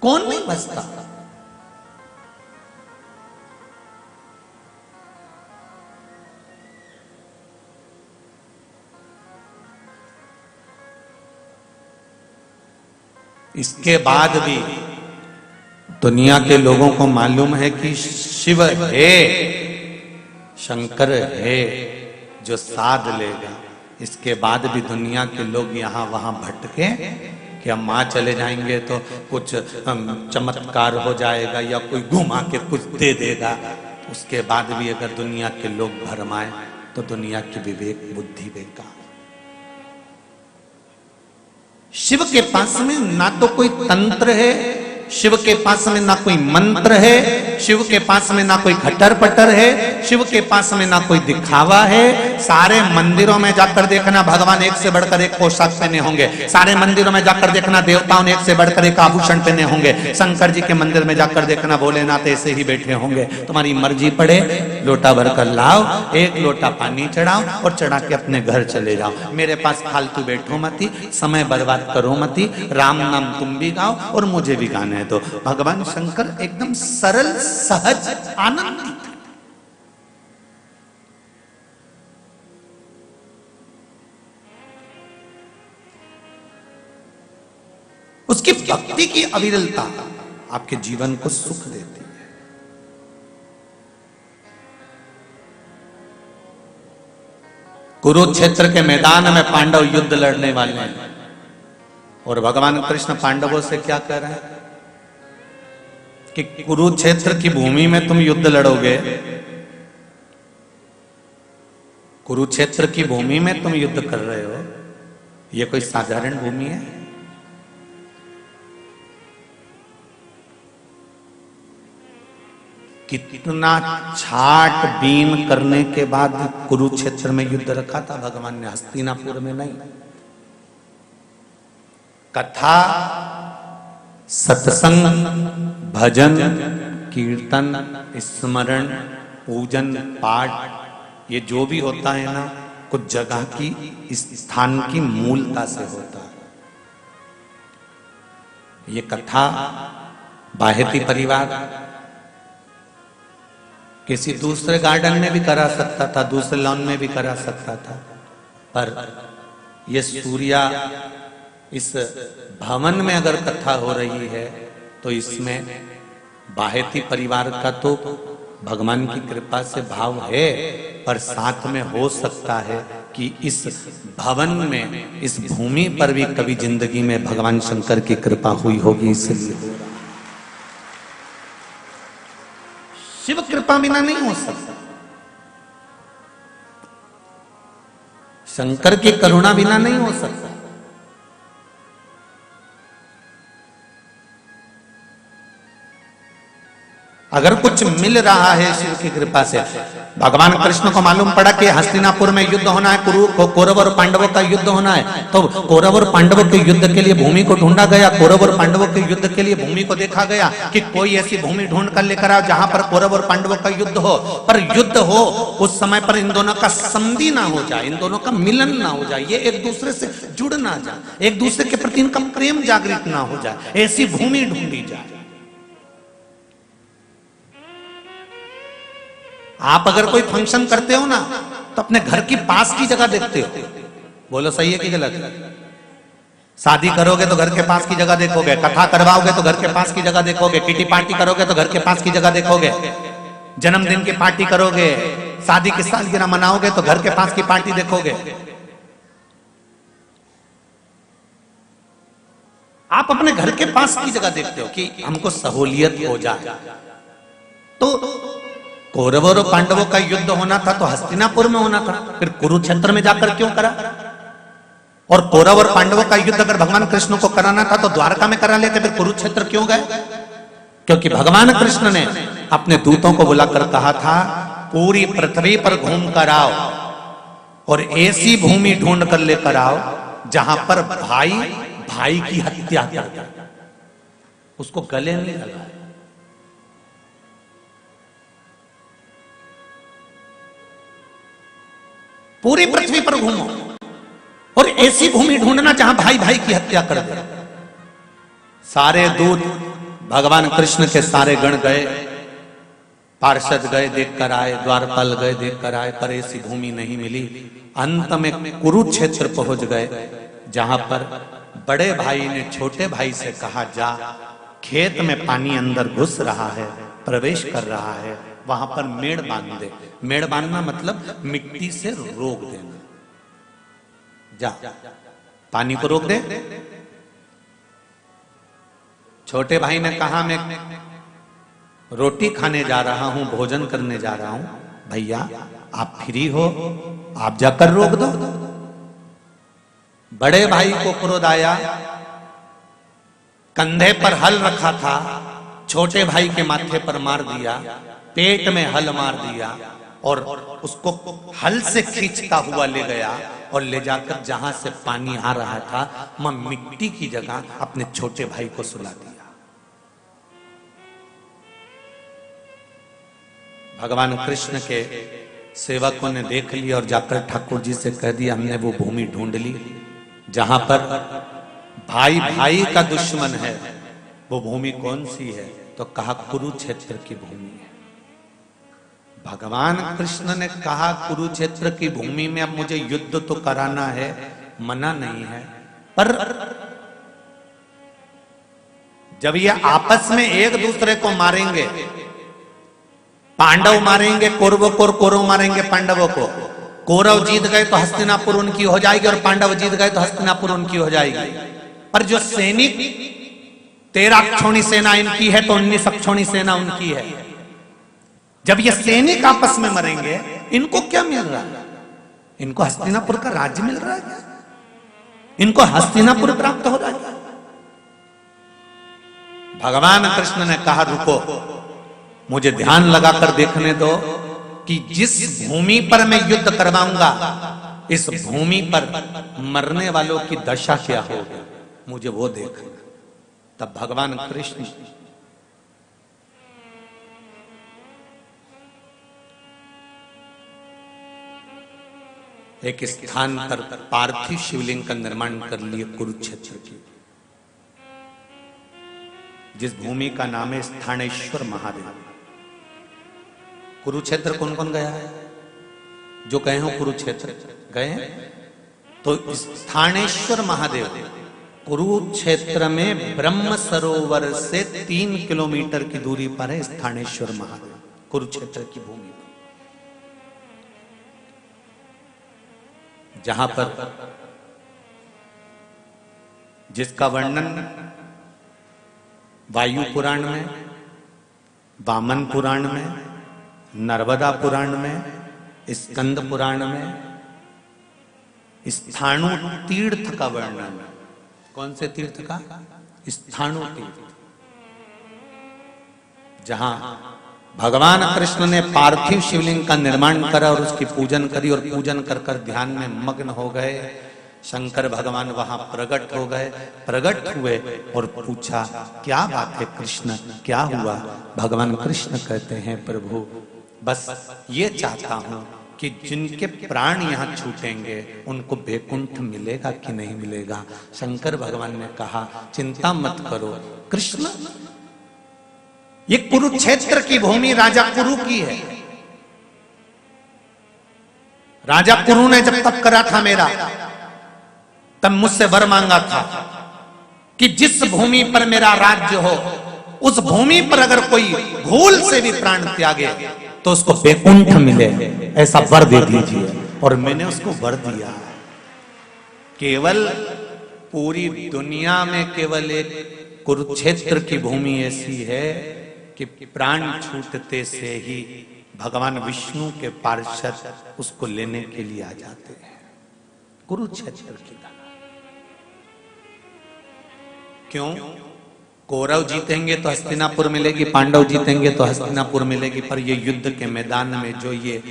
कौन नहीं भजता। इसके बाद भी दुनिया के लोगों को मालूम है कि शिव है, शंकर है जो साध लेगा। इसके बाद भी दुनिया के लोग यहां वहां भटके कि हम वहां चले जाएंगे तो कुछ चमत्कार हो जाएगा या कोई घुमा के कुछ दे देगा। उसके बाद भी अगर दुनिया के लोग भरमाए तो दुनिया की विवेक बुद्धि बेकार। शिव के पास में ना तो कोई तंत्र है, शिव के पास में ना कोई मंत्र है, शिव के पास में ना कोई खटर पटर है, शिव के पास में ना कोई दिखावा है। सारे मंदिरों में जाकर देखना भगवान एक से बढ़कर एक पोशाक पहने होंगे, सारे मंदिरों में जाकर देखना देवताओं ने एक से बढ़कर एक आभूषण पहने होंगे। शंकर जी के मंदिर में जाकर देखना भोलेनाथ ऐसे ही बैठे होंगे। तुम्हारी मर्जी पड़े, लोटा भरकर लाओ, एक लोटा पानी चढ़ाओ और चढ़ा के अपने घर चले जाओ। मेरे पास फालतू बैठो मती, समय बर्बाद करो मती, राम नाम तुम भी गाओ और मुझे भी गाने दो। भगवान शंकर एकदम सरल सहज आनंदित। उसकी भक्ति की अविरलता आपके जीवन को सुख देती है। कुरुक्षेत्र के मैदान में पांडव युद्ध लड़ने वाले हैं और भगवान कृष्ण पांडवों से क्या कह रहे हैं कि कुरुक्षेत्र की भूमि में तुम युद्ध लड़ोगे, कुरुक्षेत्र की भूमि में तुम युद्ध कर रहे हो, ये कोई साधारण भूमि है? कितना छाट बीन करने के बाद कुरुक्षेत्र में युद्ध रखा था भगवान ने, हस्तिनापुर में नहीं। कथा, सत्संग, भजन, कीर्तन, स्मरण, पूजन, पाठ, ये जो भी होता है ना, कुछ जगह की, इस स्थान की मूलता से होता है। ये कथा बाहेती परिवार किसी दूसरे गार्डन में भी करा सकता था, दूसरे लॉन में भी करा सकता था, पर ये सूर्या इस भवन में अगर कथा हो रही है तो इसमें बाहेती परिवार का तो भगवान की कृपा से भाव है, पर साथ में हो सकता है कि इस भवन में, इस भूमि पर भी कभी जिंदगी में भगवान शंकर की कृपा हुई होगी, इसलिए शिव कृपा बिना नहीं हो सकता, शंकर की करुणा बिना नहीं हो सकता। अगर कुछ मिल रहा है शिव की कृपा से, भगवान कृष्ण को मालूम पड़ा कि हस्तिनापुर में युद्ध होना है, कौरव और पांडवों का युद्ध होना है, तो कौरव और पांडवों के युद्ध के लिए भूमि को ढूंढा गया। कौरव और पांडवों के युद्ध के लिए भूमि को देखा गया कि कोई ऐसी भूमि ढूंढ कर लेकर आओ जहां पर कौरव और पांडवों का युद्ध हो, पर युद्ध हो उस समय पर इन दोनों का संधि ना हो जाए, इन दोनों का मिलन ना हो जाए, ये एक दूसरे से जुड़ ना जाए, एक दूसरे के प्रति इनका प्रेम जागृत ना हो जाए, ऐसी भूमि ढूंढी जाए। आप अगर कोई फंक्शन करते हो ना तो अपने घर की पास की जगह देखते हो, बोलो सही है कि गलत? शादी करोगे तो घर के पास की जगह देखोगे, कथा करवाओगे तो घर के पास की जगह देखोगे, किटी पार्टी करोगे तो घर के पास की जगह देखोगे, जन्मदिन की पार्टी करोगे, शादी की सालगिरह मनाओगे तो घर के पास की पार्टी देखोगे। आप अपने घर के पास की जगह देखते हो कि हमको सहूलियत हो जाए। तो कौरवों और पांडवों का युद्ध होना था तो हस्तिनापुर में होना था, फिर कुरुक्षेत्र में जाकर क्यों करा? और कौरव और पांडवों का युद्ध अगर भगवान कृष्ण को कराना था तो द्वारका में करा लेते, फिर कुरुक्षेत्र क्यों गए? क्योंकि भगवान कृष्ण ने अपने दूतों को बुलाकर कहा था पूरी पृथ्वी पर घूम कर आओ और ऐसी भूमि ढूंढ कर लेकर आओ जहां पर भाई भाई की हत्या कर दे, उसको गले नहीं लगाए। पूरी पृथ्वी पर घूमो और ऐसी भूमि ढूंढना जहां भाई भाई की हत्या कर दे। सारे दूत भगवान कृष्ण के सारे गण गए, पार्षद गए देख कर आए, द्वारपाल गए देख कर आए, पर ऐसी भूमि नहीं मिली। अंत में कुरुक्षेत्र पहुंच गए जहां पर बड़े भाई ने छोटे भाई से कहा जा खेत में पानी अंदर घुस रहा है, प्रवेश कर रहा है, वहां पर मेड़ बांध दे। मेड़ बांधना मतलब मिट्टी से रोक देना, जा पानी को रोक दे। छोटे भाई ने कहा मैं रोटी खाने जा रहा हूं, भोजन करने जा रहा हूं, भैया आप फ्री हो, आप जाकर रोक दो। बड़े भाई को क्रोध आया, कंधे पर हल रखा था, छोटे भाई के माथे पर मार दिया, पेट में हल मार दिया और उसको हल से खींचता हुआ ले गया और ले जाकर जहां से पानी आ रहा था वहां मिट्टी की जगह अपने छोटे भाई को सुला दिया। भगवान कृष्ण के सेवकों ने देख लिया और जाकर ठाकुर जी से कह दिया हमने वो भूमि ढूंढ ली जहां पर भाई भाई का दुश्मन है। वो भूमि कौन सी है? तो कहा कुरुक्षेत्र की भूमि है। भगवान कृष्ण ने कहा कुरुक्षेत्र की भूमि में अब मुझे युद्ध तो कराना है, मना नहीं है, पर जब ये आपस में एक दूसरे को मारेंगे, पांडव मारेंगे कौरवों को और कौरव मारेंगे पांडवों को, कौरव जीत गए तो हस्तिनापुर उनकी हो जाएगी और पांडव जीत गए तो हस्तिनापुर उनकी हो जाएगी। पर जो सैनिक 13 अक्षौणी सेना इनकी है तो 19 अक्षौणी सेना उनकी है। जब ये सैनिक आपस में मरेंगे इनको क्या मिल रहा है? इनको हस्तिनापुर का राज्य मिल रहा है क्या? इनको हस्तिनापुर प्राप्त हो रहा है? भगवान कृष्ण ने कहा रुको, मुझे ध्यान लगाकर देखने दो कि जिस भूमि पर मैं युद्ध करवाऊंगा इस भूमि पर मरने वालों की दशा क्या होगी, मुझे वो देखना। तब भगवान कृष्ण एक स्थान पर पार्थिव शिवलिंग का निर्माण कर लिए कुरुक्षेत्र की, जिस भूमि का नाम है स्थानेश्वर महादेव। कुरुक्षेत्र कौन कौन गया है? जो गए हो कुरुक्षेत्र गए हैं? तो स्थानेश्वर महादेव कुरुक्षेत्र में ब्रह्म सरोवर से 3 किलोमीटर की दूरी पर है स्थानेश्वर महादेव, कुरुक्षेत्र की भूमि पर, जहां पर जिसका वर्णन वायु पुराण में, वामन पुराण में, नर्मदा पुराण में, स्कंद पुराण में स्थाणु तीर्थ का वर्णन है। कौन से तीर्थ का? स्थाणु तीर्थ, जहां भगवान कृष्ण ने पार्थिव शिवलिंग का निर्माण करा और उसकी पूजन करी, और पूजन कर कर ध्यान में मग्न हो गए। शंकर भगवान वहां प्रकट हो गए, प्रकट हुए और पूछा क्या बात है कृष्ण, क्या हुआ? भगवान कृष्ण कहते हैं प्रभु बस ये चाहता हूं कि जिनके प्राण यहाँ छूटेंगे उनको वैकुंठ मिलेगा कि नहीं मिलेगा। शंकर भगवान ने कहा चिंता मत करो कृष्ण, ये कुरुक्षेत्र की भूमि राजा कुरु की है। राजा कुरु ने जब तप करा था मेरा, तब मुझसे वर मांगा था कि जिस भूमि पर मेरा राज्य हो उस भूमि पर अगर कोई भूल से भी प्राण त्यागे तो उसको वैकुंठ मिले, ऐसा वर दे दीजिए। और मैंने उसको वर दिया। केवल पूरी दुनिया में केवल एक कुरुक्षेत्र की भूमि ऐसी है कि प्राण छूटते से ही भगवान विष्णु के पार्षद उसको लेने के लिए आ जाते हैं। कुरुक्षेत्र की तरह। क्यों? कौरव जीतेंगे तो हस्तिनापुर मिलेगी, पांडव जीतेंगे तो हस्तिनापुर मिलेगी, पर ये युद्ध के मैदान में, जो ये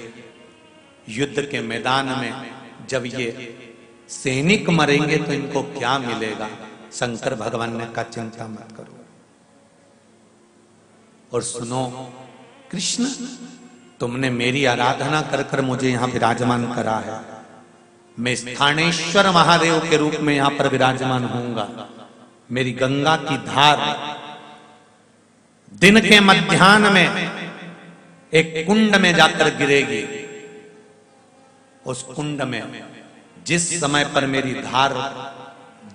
युद्ध के मैदान में जब ये सैनिक मरेंगे तो इनको क्या मिलेगा? शंकर भगवान ने कहा चिंता मत करो। और सुनो कृष्ण, तुमने मेरी आराधना कर कर मुझे यहां विराजमान करा है। मैं स्थानेश्वर महादेव के रूप में यहां पर विराजमान होऊंगा। मेरी गंगा की धार दिन के मध्याह्न में एक कुंड में जाकर गिरेगी। उस कुंड में जिस समय पर मेरी धार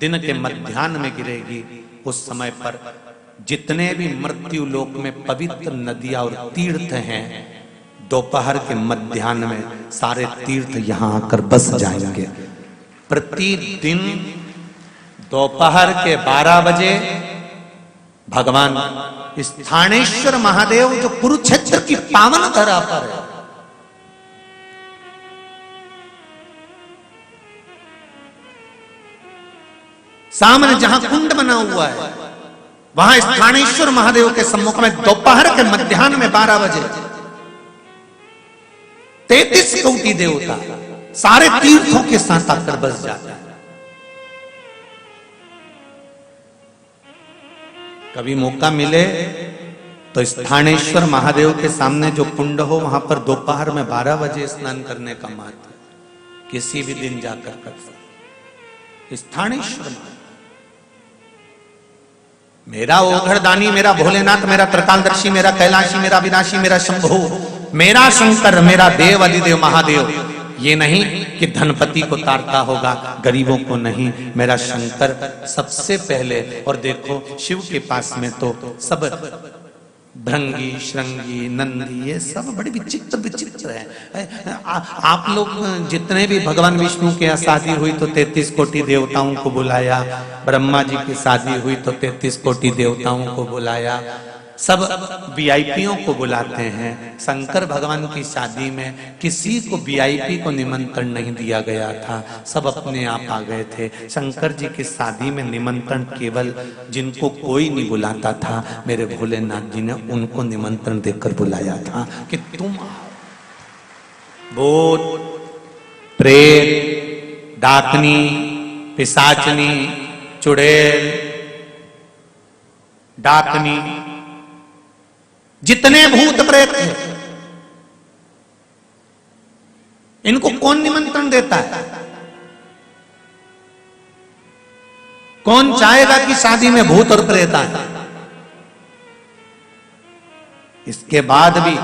दिन के मध्याह्न में गिरेगी, उस समय पर जितने भी मृत्यु लोक में पवित्र नदियां और तीर्थ हैं, दोपहर के मध्याह्न में सारे तीर्थ यहां आकर बस जाएंगे। प्रतिदिन दोपहर के 12 बजे भगवान स्थानेश्वर महादेव जो कुरुक्षेत्र की पावन धरा पर है, सामने जहां कुंड बना हुआ है, वहां स्थानेश्वर महादेव के सम्मुख में दोपहर के मध्याह्न में 12 बजे 33 कोटि देवता सारे तीर्थों के साथ आकर बस जाते हैं। कभी मौका मिले तो स्थानेश्वर महादेव के सामने जो कुंड हो वहां पर दोपहर में 12 बजे स्नान करने का महत्व किसी भी दिन जाकर कर सकते। स्थानेश्वर महादेव मेरा ओघड़दानी, मेरा भोलेनाथ, मेरा त्रिकालदर्शी, मेरा कैलाशी, मेरा विनाशी, मेरा शंभु, मेरा शंकर, मेरा देव अधिदेव महादेव। ये नहीं कि धनपति को तारता होगा, गरीबों को नहीं। मेरा शंकर सबसे पहले, और देखो शिव के पास में तो सब भृंगी, श्रृंगी, नंदी, ये सब बड़े विचित्र विचित्र है। आप लोग जितने भी भगवान विष्णु के यहाँ शादी हुई तो 33 कोटि देवताओं को बुलाया, ब्रह्मा जी की शादी हुई तो 33 कोटि देवताओं को बुलाया, सब वीआईपीओं को बुलाते हैं। शंकर भगवान की शादी में किसी को वीआईपी को निमंत्रण नहीं दिया गया था, सब अपने आप आ गए थे। शंकर जी की शादी में निमंत्रण केवल जिनको कोई नहीं बुलाता था, मेरे भोलेनाथ जी ने उनको निमंत्रण देकर बुलाया था कि तुम भूत, प्रेत, डाकनी, पिशाचनी, चुड़ैल, डाकनी, जितने भूत प्रेत थे इनको कौन निमंत्रण देता है? कौन चाहेगा कि शादी में भूत और प्रेत आए? इसके बाद भी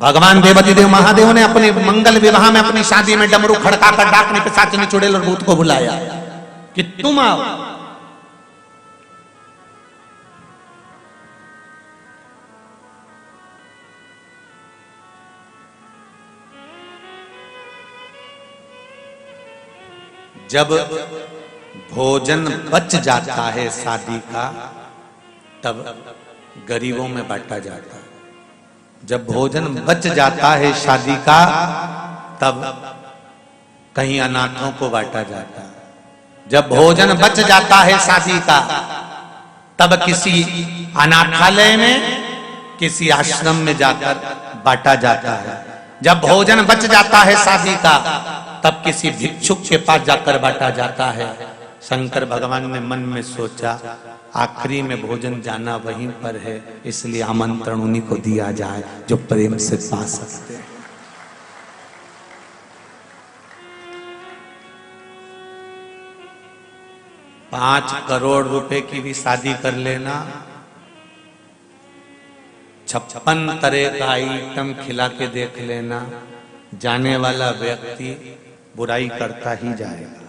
भगवान देवाधिदेव महादेव ने अपने मंगल विवाह में अपनी शादी में डमरू खड़काकर डाकनी, पिशाचनी, चुड़ैल और भूत को बुलाया कि तुम आओ। जब भोजन बच जाता है शादी का, तब गरीबों में बांटा जाता है। जब भोजन बच जाता है शादी का, तब कहीं अनाथों को बांटा जाता है। जब भोजन बच जाता है शादी का, तब किसी अनाथालय में, किसी आश्रम में जाकर बांटा जाता है। जब भोजन बच जाता है शादी का, तब किसी भिक्षुक के पास जाकर बांटा जाता है। शंकर भगवान ने मन में सोचा, आखिरी में भोजन जाना वहीं पर है, इसलिए आमंत्रण उन्हीं को दिया जाए जो प्रेम से पा सकते हैं। ₹5 करोड़ की भी शादी कर लेना, 56 तरह का आइटम खिला के देख लेना, जाने वाला व्यक्ति बुराई करता ही जाएगा।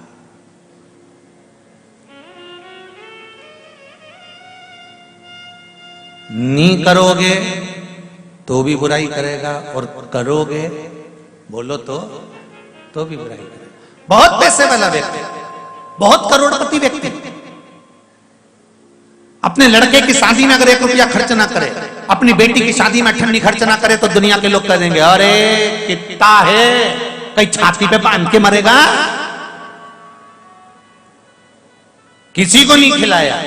नहीं करोगे तो भी बुराई करेगा, और करोगे बोलो तो भी बुराई करेगा। बहुत पैसे वाला व्यक्ति, बहुत करोड़पति व्यक्ति अपने लड़के की शादी में अगर 1 रुपया खर्च ना करे, अपनी बेटी की शादी में ठंडी खर्च ना करे, तो दुनिया के लोग कह देंगे, अरे कितना है, कहीं छाती पे बांध के मरेगा, किसी को नहीं खिलाया।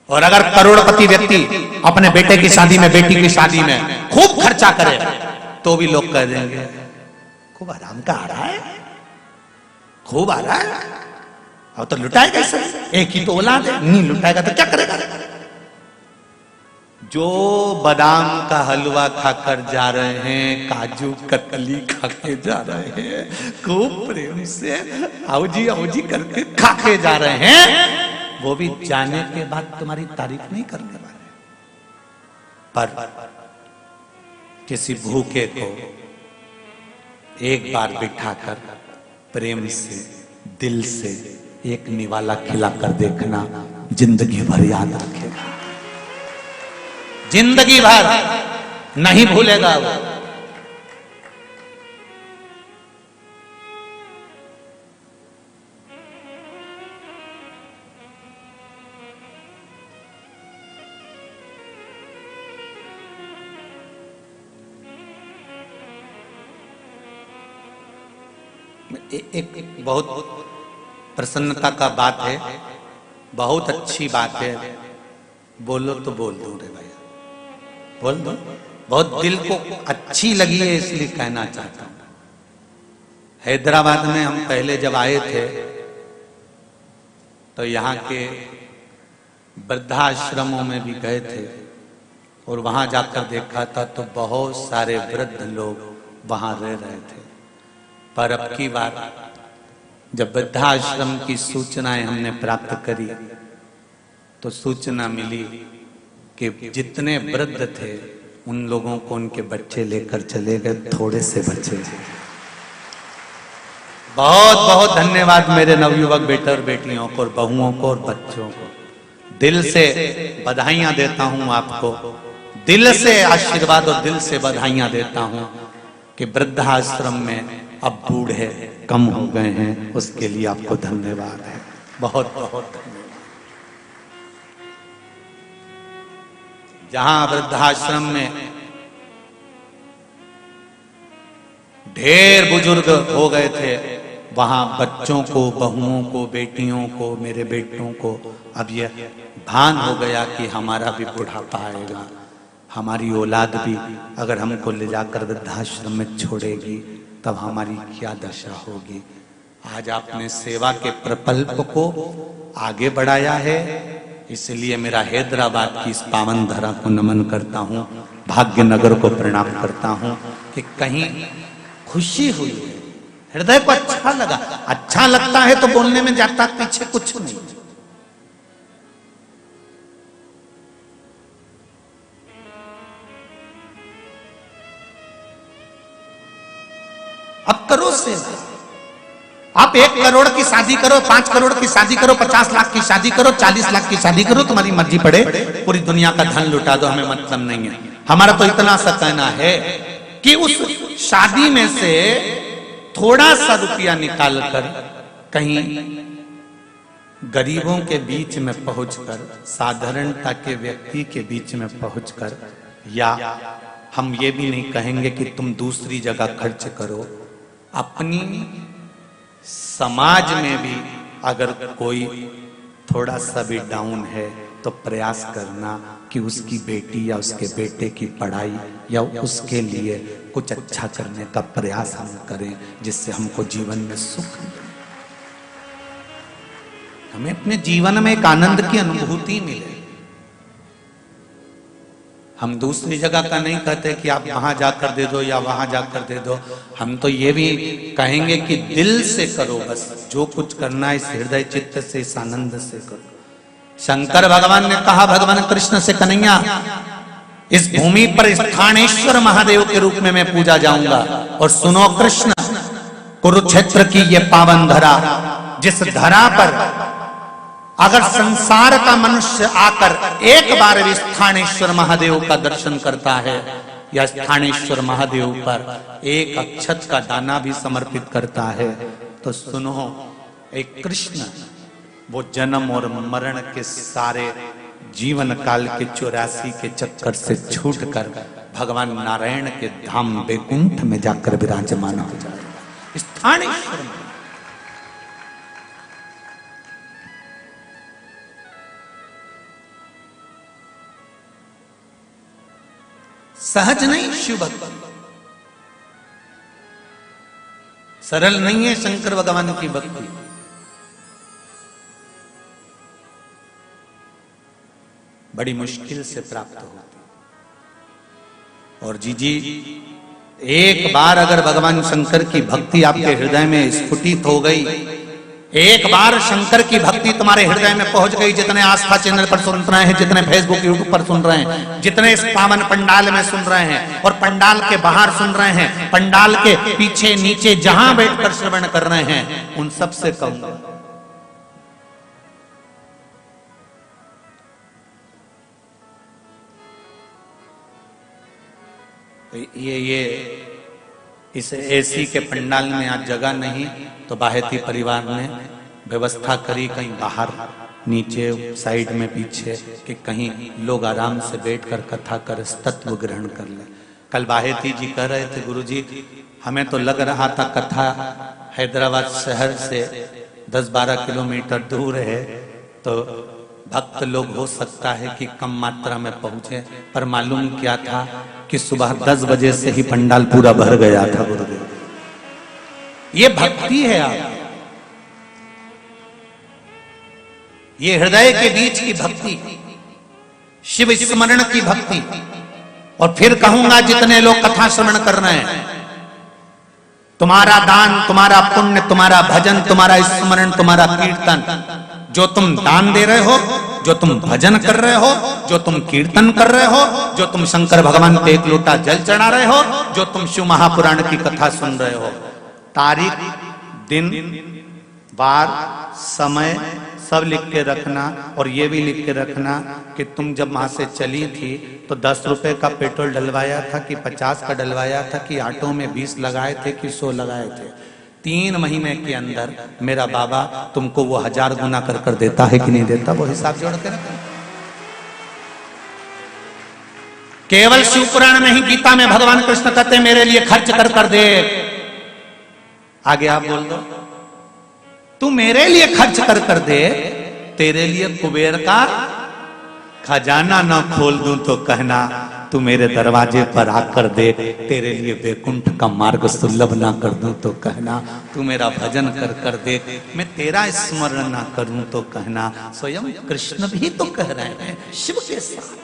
और अगर करोड़पति व्यक्ति अपने बेटे की शादी में, बेटी की शादी में खूब खर्चा करे, तो भी लोग कह देंगे, खूब आराम का आ रहा है, खूब आ रहा है, अब तो लुटाएगा इसे, एक ही तो औलाद है, नहीं लुटाएगा तो क्या करेगा। जो बादाम का हलवा खाकर जा रहे हैं, काजू कतली खा के जा रहे हैं, खूब प्रेम से आओ जी करके खा के जा रहे हैं, वो भी जाने के बाद तुम्हारी तारीफ नहीं करने वाले। पर किसी भूखे को एक बार बिठाकर प्रेम से, दिल से एक निवाला खिलाकर देखना, जिंदगी भर याद रखेगा, जिंदगी भर नहीं भूलेगा वो। एक बहुत प्रसन्नता का बात है, बहुत अच्छी बात है, बोलो तो बोल दो रे भैया, बोल दो, बहुत दिल को अच्छी लगी है इसलिए कहना चाहता हूं। हैदराबाद में हम पहले जब आए थे तो यहाँ के वृद्धाश्रमों में भी गए थे, और वहां जाकर देखा था तो बहुत सारे वृद्ध लोग वहां रह रहे थे। पर अब की बार जब वृद्धाश्रम की सूचनाएं हमने प्राप्त करी, तो सूचना मिली कि जितने वृद्ध थे उन लोगों को उनके बच्चे लेकर चले गए, थोड़े से बच्चे। बहुत बहुत धन्यवाद मेरे नवयुवक बेटे और बेटियों को, और बहुओं को, और बच्चों को। दिल से बधाइयां देता हूं आपको, दिल से आशीर्वाद और दिल से बधाइयां देता हूं कि वृद्धाश्रम में अब बूढ़े कम हो गए हैं, उसके लिए आपको धन्यवाद है, बहुत बहुत धन्यवाद। जहां वृद्धाश्रम में ढेर बुजुर्ग हो गए थे, वहां बच्चों को, बहुओं को, बेटियों को, मेरे बेटों को अब यह भान हो गया कि हमारा भी बुढ़ापा आएगा, हमारी औलाद भी अगर हमको ले जाकर वृद्धाश्रम में छोड़ेगी तब हमारी क्या दशा होगी। आज आपने सेवा के प्रकल्प को आगे बढ़ाया है, इसलिए मेरा हैदराबाद की इस पावन धरा को नमन करता हूँ, भाग्यनगर को प्रणाम करता हूँ कि कहीं खुशी हुई है, हृदय को अच्छा लगा। अच्छा लगता है तो बोलने में जाता पीछे कुछ नहीं। अब करो सेवा। आप 1 करोड़ की शादी करो, 5 करोड़ की शादी करो, 50 लाख की शादी करो, 40 लाख की शादी करो, तुम्हारी मर्जी पड़े, पूरी दुनिया का धन लुटा दो, हमें मतलब नहीं है। हमारा तो इतना सा कहना है कि उस शादी में से थोड़ा सा रुपया निकालकर कहीं गरीबों के बीच में पहुंचकर, साधारणता के व्यक्ति के बीच में पहुंचकर या हम ये भी नहीं कहेंगे कि तुम दूसरी जगह खर्च करो। अपनी समाज में भी अगर कोई थोड़ा सा भी डाउन है तो प्रयास करना कि उसकी बेटी या उसके बेटे की पढ़ाई या उसके लिए कुछ अच्छा करने का प्रयास हम करें, जिससे हमको जीवन में सुख मिले, हमें अपने जीवन में एक आनंद की अनुभूति मिले। हम दूसरी जगह का नहीं कहते कि आप वहां जाकर दे दो या वहां जाकर दे दो। हम तो ये भी कहेंगे कि दिल से करो, बस जो कुछ करना है इस हृदय चित्त से, इस आनंद से करो। शंकर भगवान ने कहा भगवान कृष्ण से, कन्हैया इस भूमि पर स्थानेश्वर महादेव के रूप में मैं पूजा जाऊंगा। और सुनो कृष्ण, कुरुक्षेत्र की ये पावन धरा, जिस धरा पर अगर संसार का मनुष्य आकर एक बार भी स्थानेश्वर महादेव का दर्शन करता है या स्थानेश्वर महादेव पर एक अक्षत का दाना भी समर्पित करता है, तो सुनो, एक कृष्ण वो जन्म और मरण के सारे जीवन काल के 84 के चक्कर से छूटकर भगवान नारायण के धाम वैकुंठ में जाकर विराजमान हो जाएगा। स्थानेश्वर सहज नहीं, शिव भक्ति सरल नहीं है। शंकर भगवान की भक्ति बड़ी मुश्किल से प्राप्त होती। और जी एक बार अगर भगवान शंकर की भक्ति आपके हृदय में स्फुटित हो गई, एक बार शंकर की भक्ति तुम्हारे हृदय में पहुंच गई, जितने आस्था चैनल पर सुन रहे हैं, जितने फेसबुक यूट्यूब पर सुन रहे हैं, जितने इस पावन पंडाल में सुन रहे हैं और पंडाल के बाहर सुन रहे हैं, पंडाल के पीछे नीचे जहां बैठकर श्रवण कर रहे हैं, उन सब से कहूंगा ये इस एसी के पंडाल में आज जगह नहीं, तो बाहेती परिवार ने व्यवस्था करी कहीं बाहर नीचे साइड में पीछे कि कहीं लोग आराम से बैठकर कथा कर तत्व ग्रहण कर ले। कल बाहेती जी कह रहे थे, गुरुजी हमें तो लग रहा था कथा हैदराबाद शहर से 10-12 किलोमीटर दूर है, तो भक्त लोग हो सकता है कि कम मात्रा में पहुंचे, पर मालूम क्या था कि सुबह 10 बजे से ही पंडाल पूरा भर गया था। गुरुदेव, ये भक्ति है आप, ये हृदय के बीच की भक्ति, शिव स्मरण की भक्ति। और फिर कहूंगा, जितने लोग कथा श्रवण कर रहे हैं, तुम्हारा दान, तुम्हारा पुण्य, तुम्हारा भजन, तुम्हारा स्मरण, तुम्हारा कीर्तन, जो तुम दान दे रहे हो, जो तुम भजन कर रहे हो, जो तुम कीर्तन कर रहे हो, जो तुम शंकर भगवान पे एक लोटा जल चढ़ा रहे हो, जो तुम शिव महापुराण की कथा सुन रहे हो, तारीख, दिन, बार, समय सब लिख के रखना। और ये भी लिख के रखना कि तुम जब वहां से चली थी तो 10 रुपए का पेट्रोल डलवाया था कि 50 का डलवाया था, कि ऑटो में 20 लगाए थे कि 100 लगाए थे। 3 महीने के अंदर मेरा बाबा तुमको वो 1000 गुना कर कर देता है कि नहीं देता, वो हिसाब जोड़ के रखना। केवल शिव पुराण नहीं, गीता में भगवान कृष्ण कहते मेरे लिए खर्च कर कर दे। आगे आप बोल दो, तू मेरे लिए खर्च कर कर दे, तेरे लिए कुबेर का खजाना न खोल दूं तो कहना, तू मेरे दरवाजे पर आकर दे, तेरे लिए वैकुंठ का मार्ग सुलभ ना कर दूं तो कहना, तू मेरा भजन कर कर दे, मैं तेरा स्मरण ना करूं तो कहना। स्वयं कृष्ण भी तो कह रहे हैं शिव के साथ।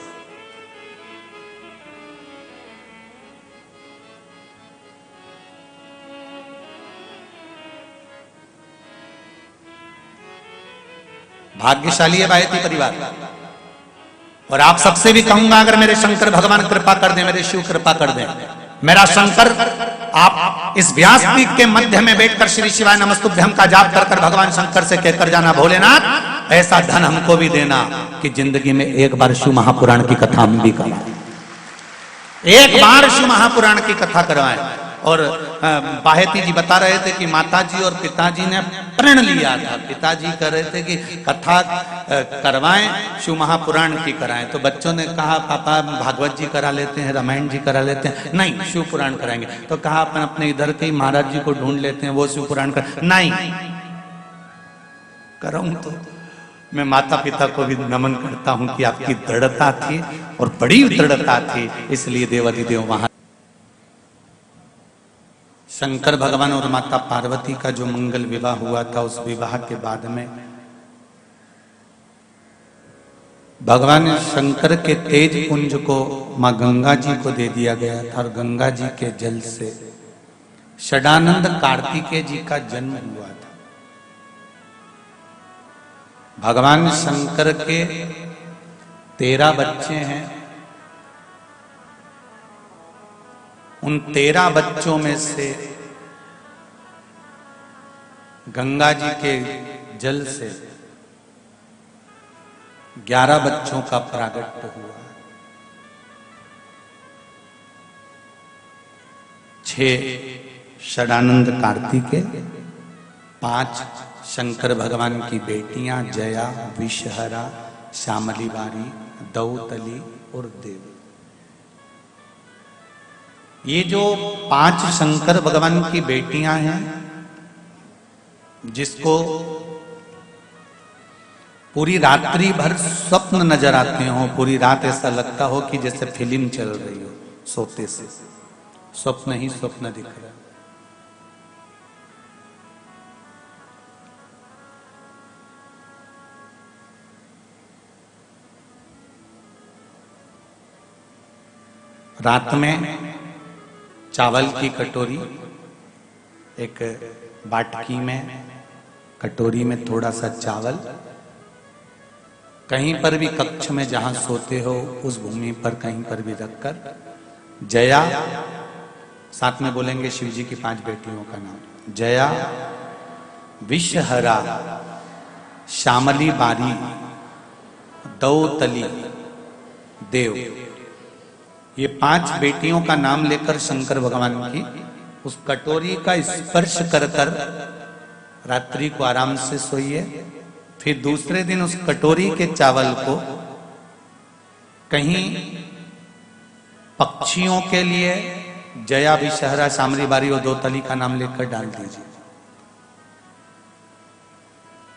भाग्यशाली है बाहेती परिवार। और आप सबसे भी कहूंगा, अगर मेरे शंकर भगवान कृपा कर दे, मेरे शिव कृपा कर दे, मेरा शंकर आप इस व्यासपीठ के मध्य में बैठकर श्री शिवाय नमस्तुभ्यम का जाप कर कर भगवान शंकर से कहकर जाना, भोलेनाथ ऐसा धन हमको भी देना कि जिंदगी में एक बार शिव महापुराण की कथा हम भी करवाएं, एक बार शिव महापुराण की कथा करवाएं। और बाहेती जी बता रहे थे कि माताजी और पिताजी ने प्रण लिया था। पिताजी कह रहे थे कि कथा करवाएं, शिव महापुराण की कराएं, तो बच्चों ने कहा पापा भागवत जी करा लेते हैं, रामायण जी करा लेते हैं। नहीं, शिव पुराण कराएंगे। तो कहा अपन अपने इधर के महाराज जी को ढूंढ लेते हैं, वो शिव पुराण कर। नहीं, कराऊं तो मैं माता पिता को भी नमन करता हूं कि आपकी दृढ़ता थी और बड़ी दृढ़ता थी, इसलिए देवाधिदेव वहां। शंकर भगवान और माता पार्वती का जो मंगल विवाह हुआ था, उस विवाह के बाद में भगवान शंकर के तेज पुंज को मां गंगा जी को दे दिया गया था और गंगा जी के जल से षडानंद कार्तिकेय जी का जन्म हुआ था। भगवान शंकर के 13 बच्चे हैं। उन 13 बच्चों में से गंगा जी के जल से 11 बच्चों का प्रागट्य हुआ। 6 षडानंद कार्तिकेय, 5 शंकर भगवान की बेटियां जया, विषहरा, श्यामली बारी, दौतली और देव। ये जो 5 शंकर भगवान की बेटियां हैं, जिसको पूरी रात्रि भर स्वप्न नजर आते हो, पूरी रात ऐसा लगता हो कि जैसे फिल्म चल रही हो, सोते से स्वप्न ही स्वप्न दिख रहा। रात में चावल की कटोरी, एक बाटकी में कटोरी में थोड़ा सा चावल, कहीं पर भी कक्ष में जहां सोते हो उस भूमि पर कहीं पर भी रखकर, जया, साथ में बोलेंगे शिव जी की 5 बेटियों का नाम, जया, विषहरा, श्यामली बारी, दौतली, देव, ये 5 बेटियों का नाम लेकर शंकर भगवान की उस कटोरी का स्पर्श कर कर रात्रि को आराम से सोइए। फिर दूसरे दिन उस कटोरी के चावल को कहीं पक्षियों के लिए जया, विषहरा, श्यामली बारी और दौतली का नाम लेकर डाल दीजिए।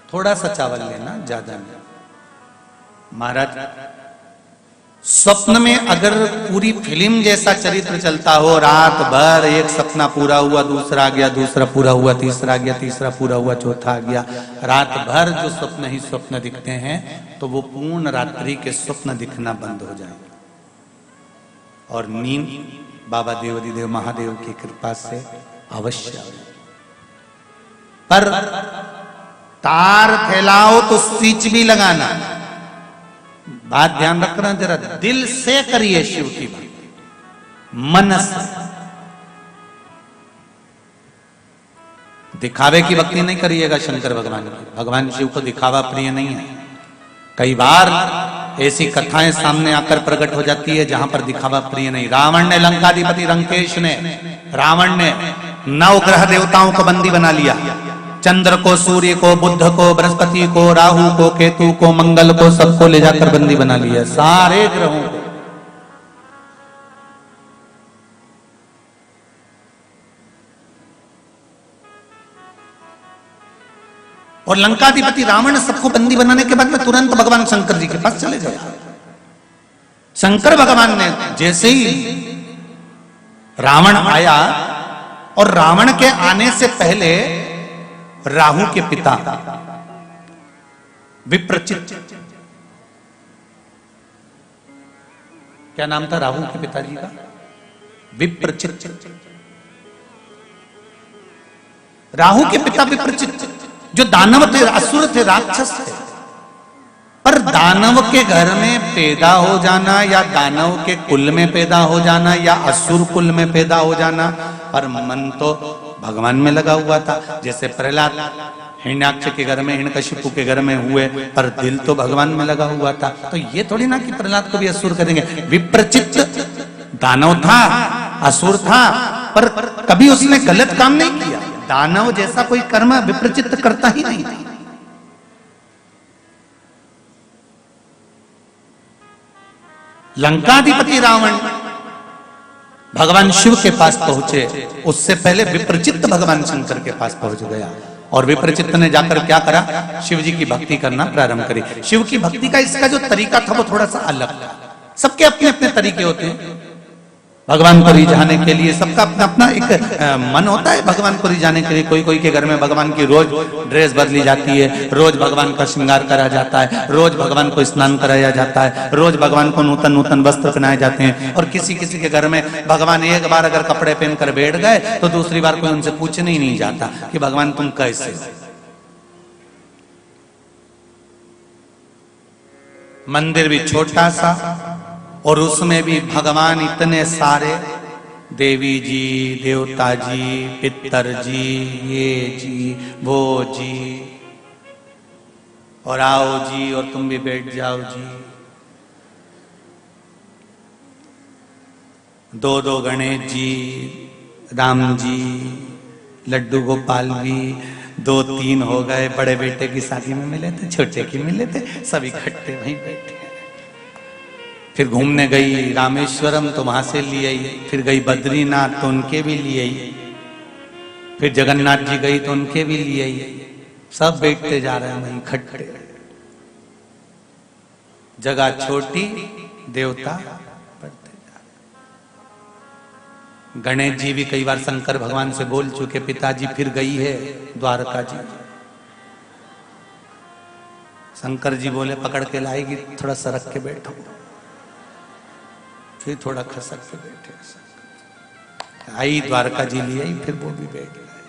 थोड़ा सा चावल लेना, ज्यादा नहीं। महाराज, स्वप्न में अगर पूरी फिल्म जैसा चरित्र चलता हो, रात भर एक सपना पूरा हुआ, दूसरा आ गया, दूसरा पूरा हुआ, तीसरा आ गया, तीसरा पूरा हुआ, चौथा आ गया, रात भर जो स्वप्न ही स्वप्न दिखते हैं, तो वो पूर्ण रात्रि के स्वप्न दिखना बंद हो जाएगा और नींद बाबा देवाधिदेव महादेव की कृपा से अवश्य आएगी। पर तार फैलाओ तो स्विच भी लगाना। बात ध्यान रखना, जरा दिल से करिए शिव की बात, मन से। दिखावे की भक्ति नहीं करिएगा शंकर भगवान की। भगवान शिव को दिखावा प्रिय नहीं है। कई बार ऐसी कथाएं सामने आकर प्रकट हो जाती है जहां पर दिखावा प्रिय नहीं। रावण ने, लंकाधिपति लंकेश ने, रावण ने 9 ग्रह देवताओं को बंदी बना लिया। चंद्र को, सूर्य को, बुध को, बृहस्पति को, राहु को, केतु को, मंगल को, सबको ले जाकर बंदी बना लिया, सारे ग्रहों को। और लंकाधिपति रावण सबको बंदी बनाने के बाद में तुरंत भगवान शंकर जी के पास चले गए। शंकर भगवान ने जैसे ही रावण आया, और रावण के आने से पहले राहु के पिता विप्रचित, क्या नाम था राहु के पिताजी का? विप्रचित। राहु के पिता विप्रचित जो दानव थे, असुर थे, राक्षस थे। पर दानव के घर में पैदा हो जाना, या दानव के कुल में पैदा हो जाना, या असुर कुल में पैदा हो जाना, पर मन तो भगवान में लगा हुआ था। जैसे प्रहलाद हिरण्याक्ष के घर में, हिरण्यकशिपु के घर में हुए, पर दिल तो भगवान में लगा हुआ था। तो ये थोड़ी ना कि प्रहलाद को भी असुर करेंगे। विप्रचित दानव था, असुर था, पर कभी उसने गलत काम नहीं किया। दानव जैसा कोई कर्म विप्रचित्त करता ही नहीं। लंकाधिपति रावण भगवान शिव के पास पहुंचे, उससे पहले विप्रचित्त भगवान शंकर के पास पहुंच गया, और विप्रचित्त ने जाकर क्या करा, शिव जी की भक्ति करना प्रारंभ करी। शिव की भक्ति का इसका जो तरीका था वो थोड़ा सा अलग था। सबके अपने अपने तरीके होते हैं भगवान को रिझाने के लिए, सबका अपना अपना एक मन होता है भगवान को रिझाने के लिए। कोई कोई के घर में भगवान की रोज ड्रेस बदली जाती है, रोज भगवान का श्रृंगार करा जाता है, रोज भगवान को स्नान कराया जाता है, रोज भगवान को नूतन नूतन वस्त्र पहनाए जाते हैं। और किसी किसी के घर में भगवान एक बार अगर कपड़े पहनकर बैठ गए तो दूसरी बार कोई उनसे पूछने ही नहीं जाता कि भगवान तुम कैसे हो। मंदिर भी छोटा सा और उसमें भी भगवान इतने सारे, देवी जी, देवता जी, पितर जी, ये जी, वो जी, और आओ जी और तुम भी बैठ जाओ जी। दो दो गणेश जी, राम जी, लड्डू गोपाल भी, दो तीन हो गए। बड़े बेटे की शादी में मिले थे, छोटे की मिले थे, सब इकट्ठे वहीं बैठे। फिर घूमने गई रामेश्वरम तो वहां से लिए आई, फिर गई बद्रीनाथ तो उनके भी लिए आई, फिर जगन्नाथ जी गई तो उनके भी लिए आई। सब बैठते जा रहे हैं वहीं इकट्ठे। जगह छोटी, देवता बढ़ते जा रहे। गणेश जी भी कई बार शंकर भगवान से बोल चुके, पिताजी फिर गई है द्वारका जी। शंकर जी बोले पकड़ के लाएगी, थोड़ा सरक के बैठो। फिर थोड़ा खसक के बैठे, आई द्वारका जी ले आई, फिर वो भी बैठ गए।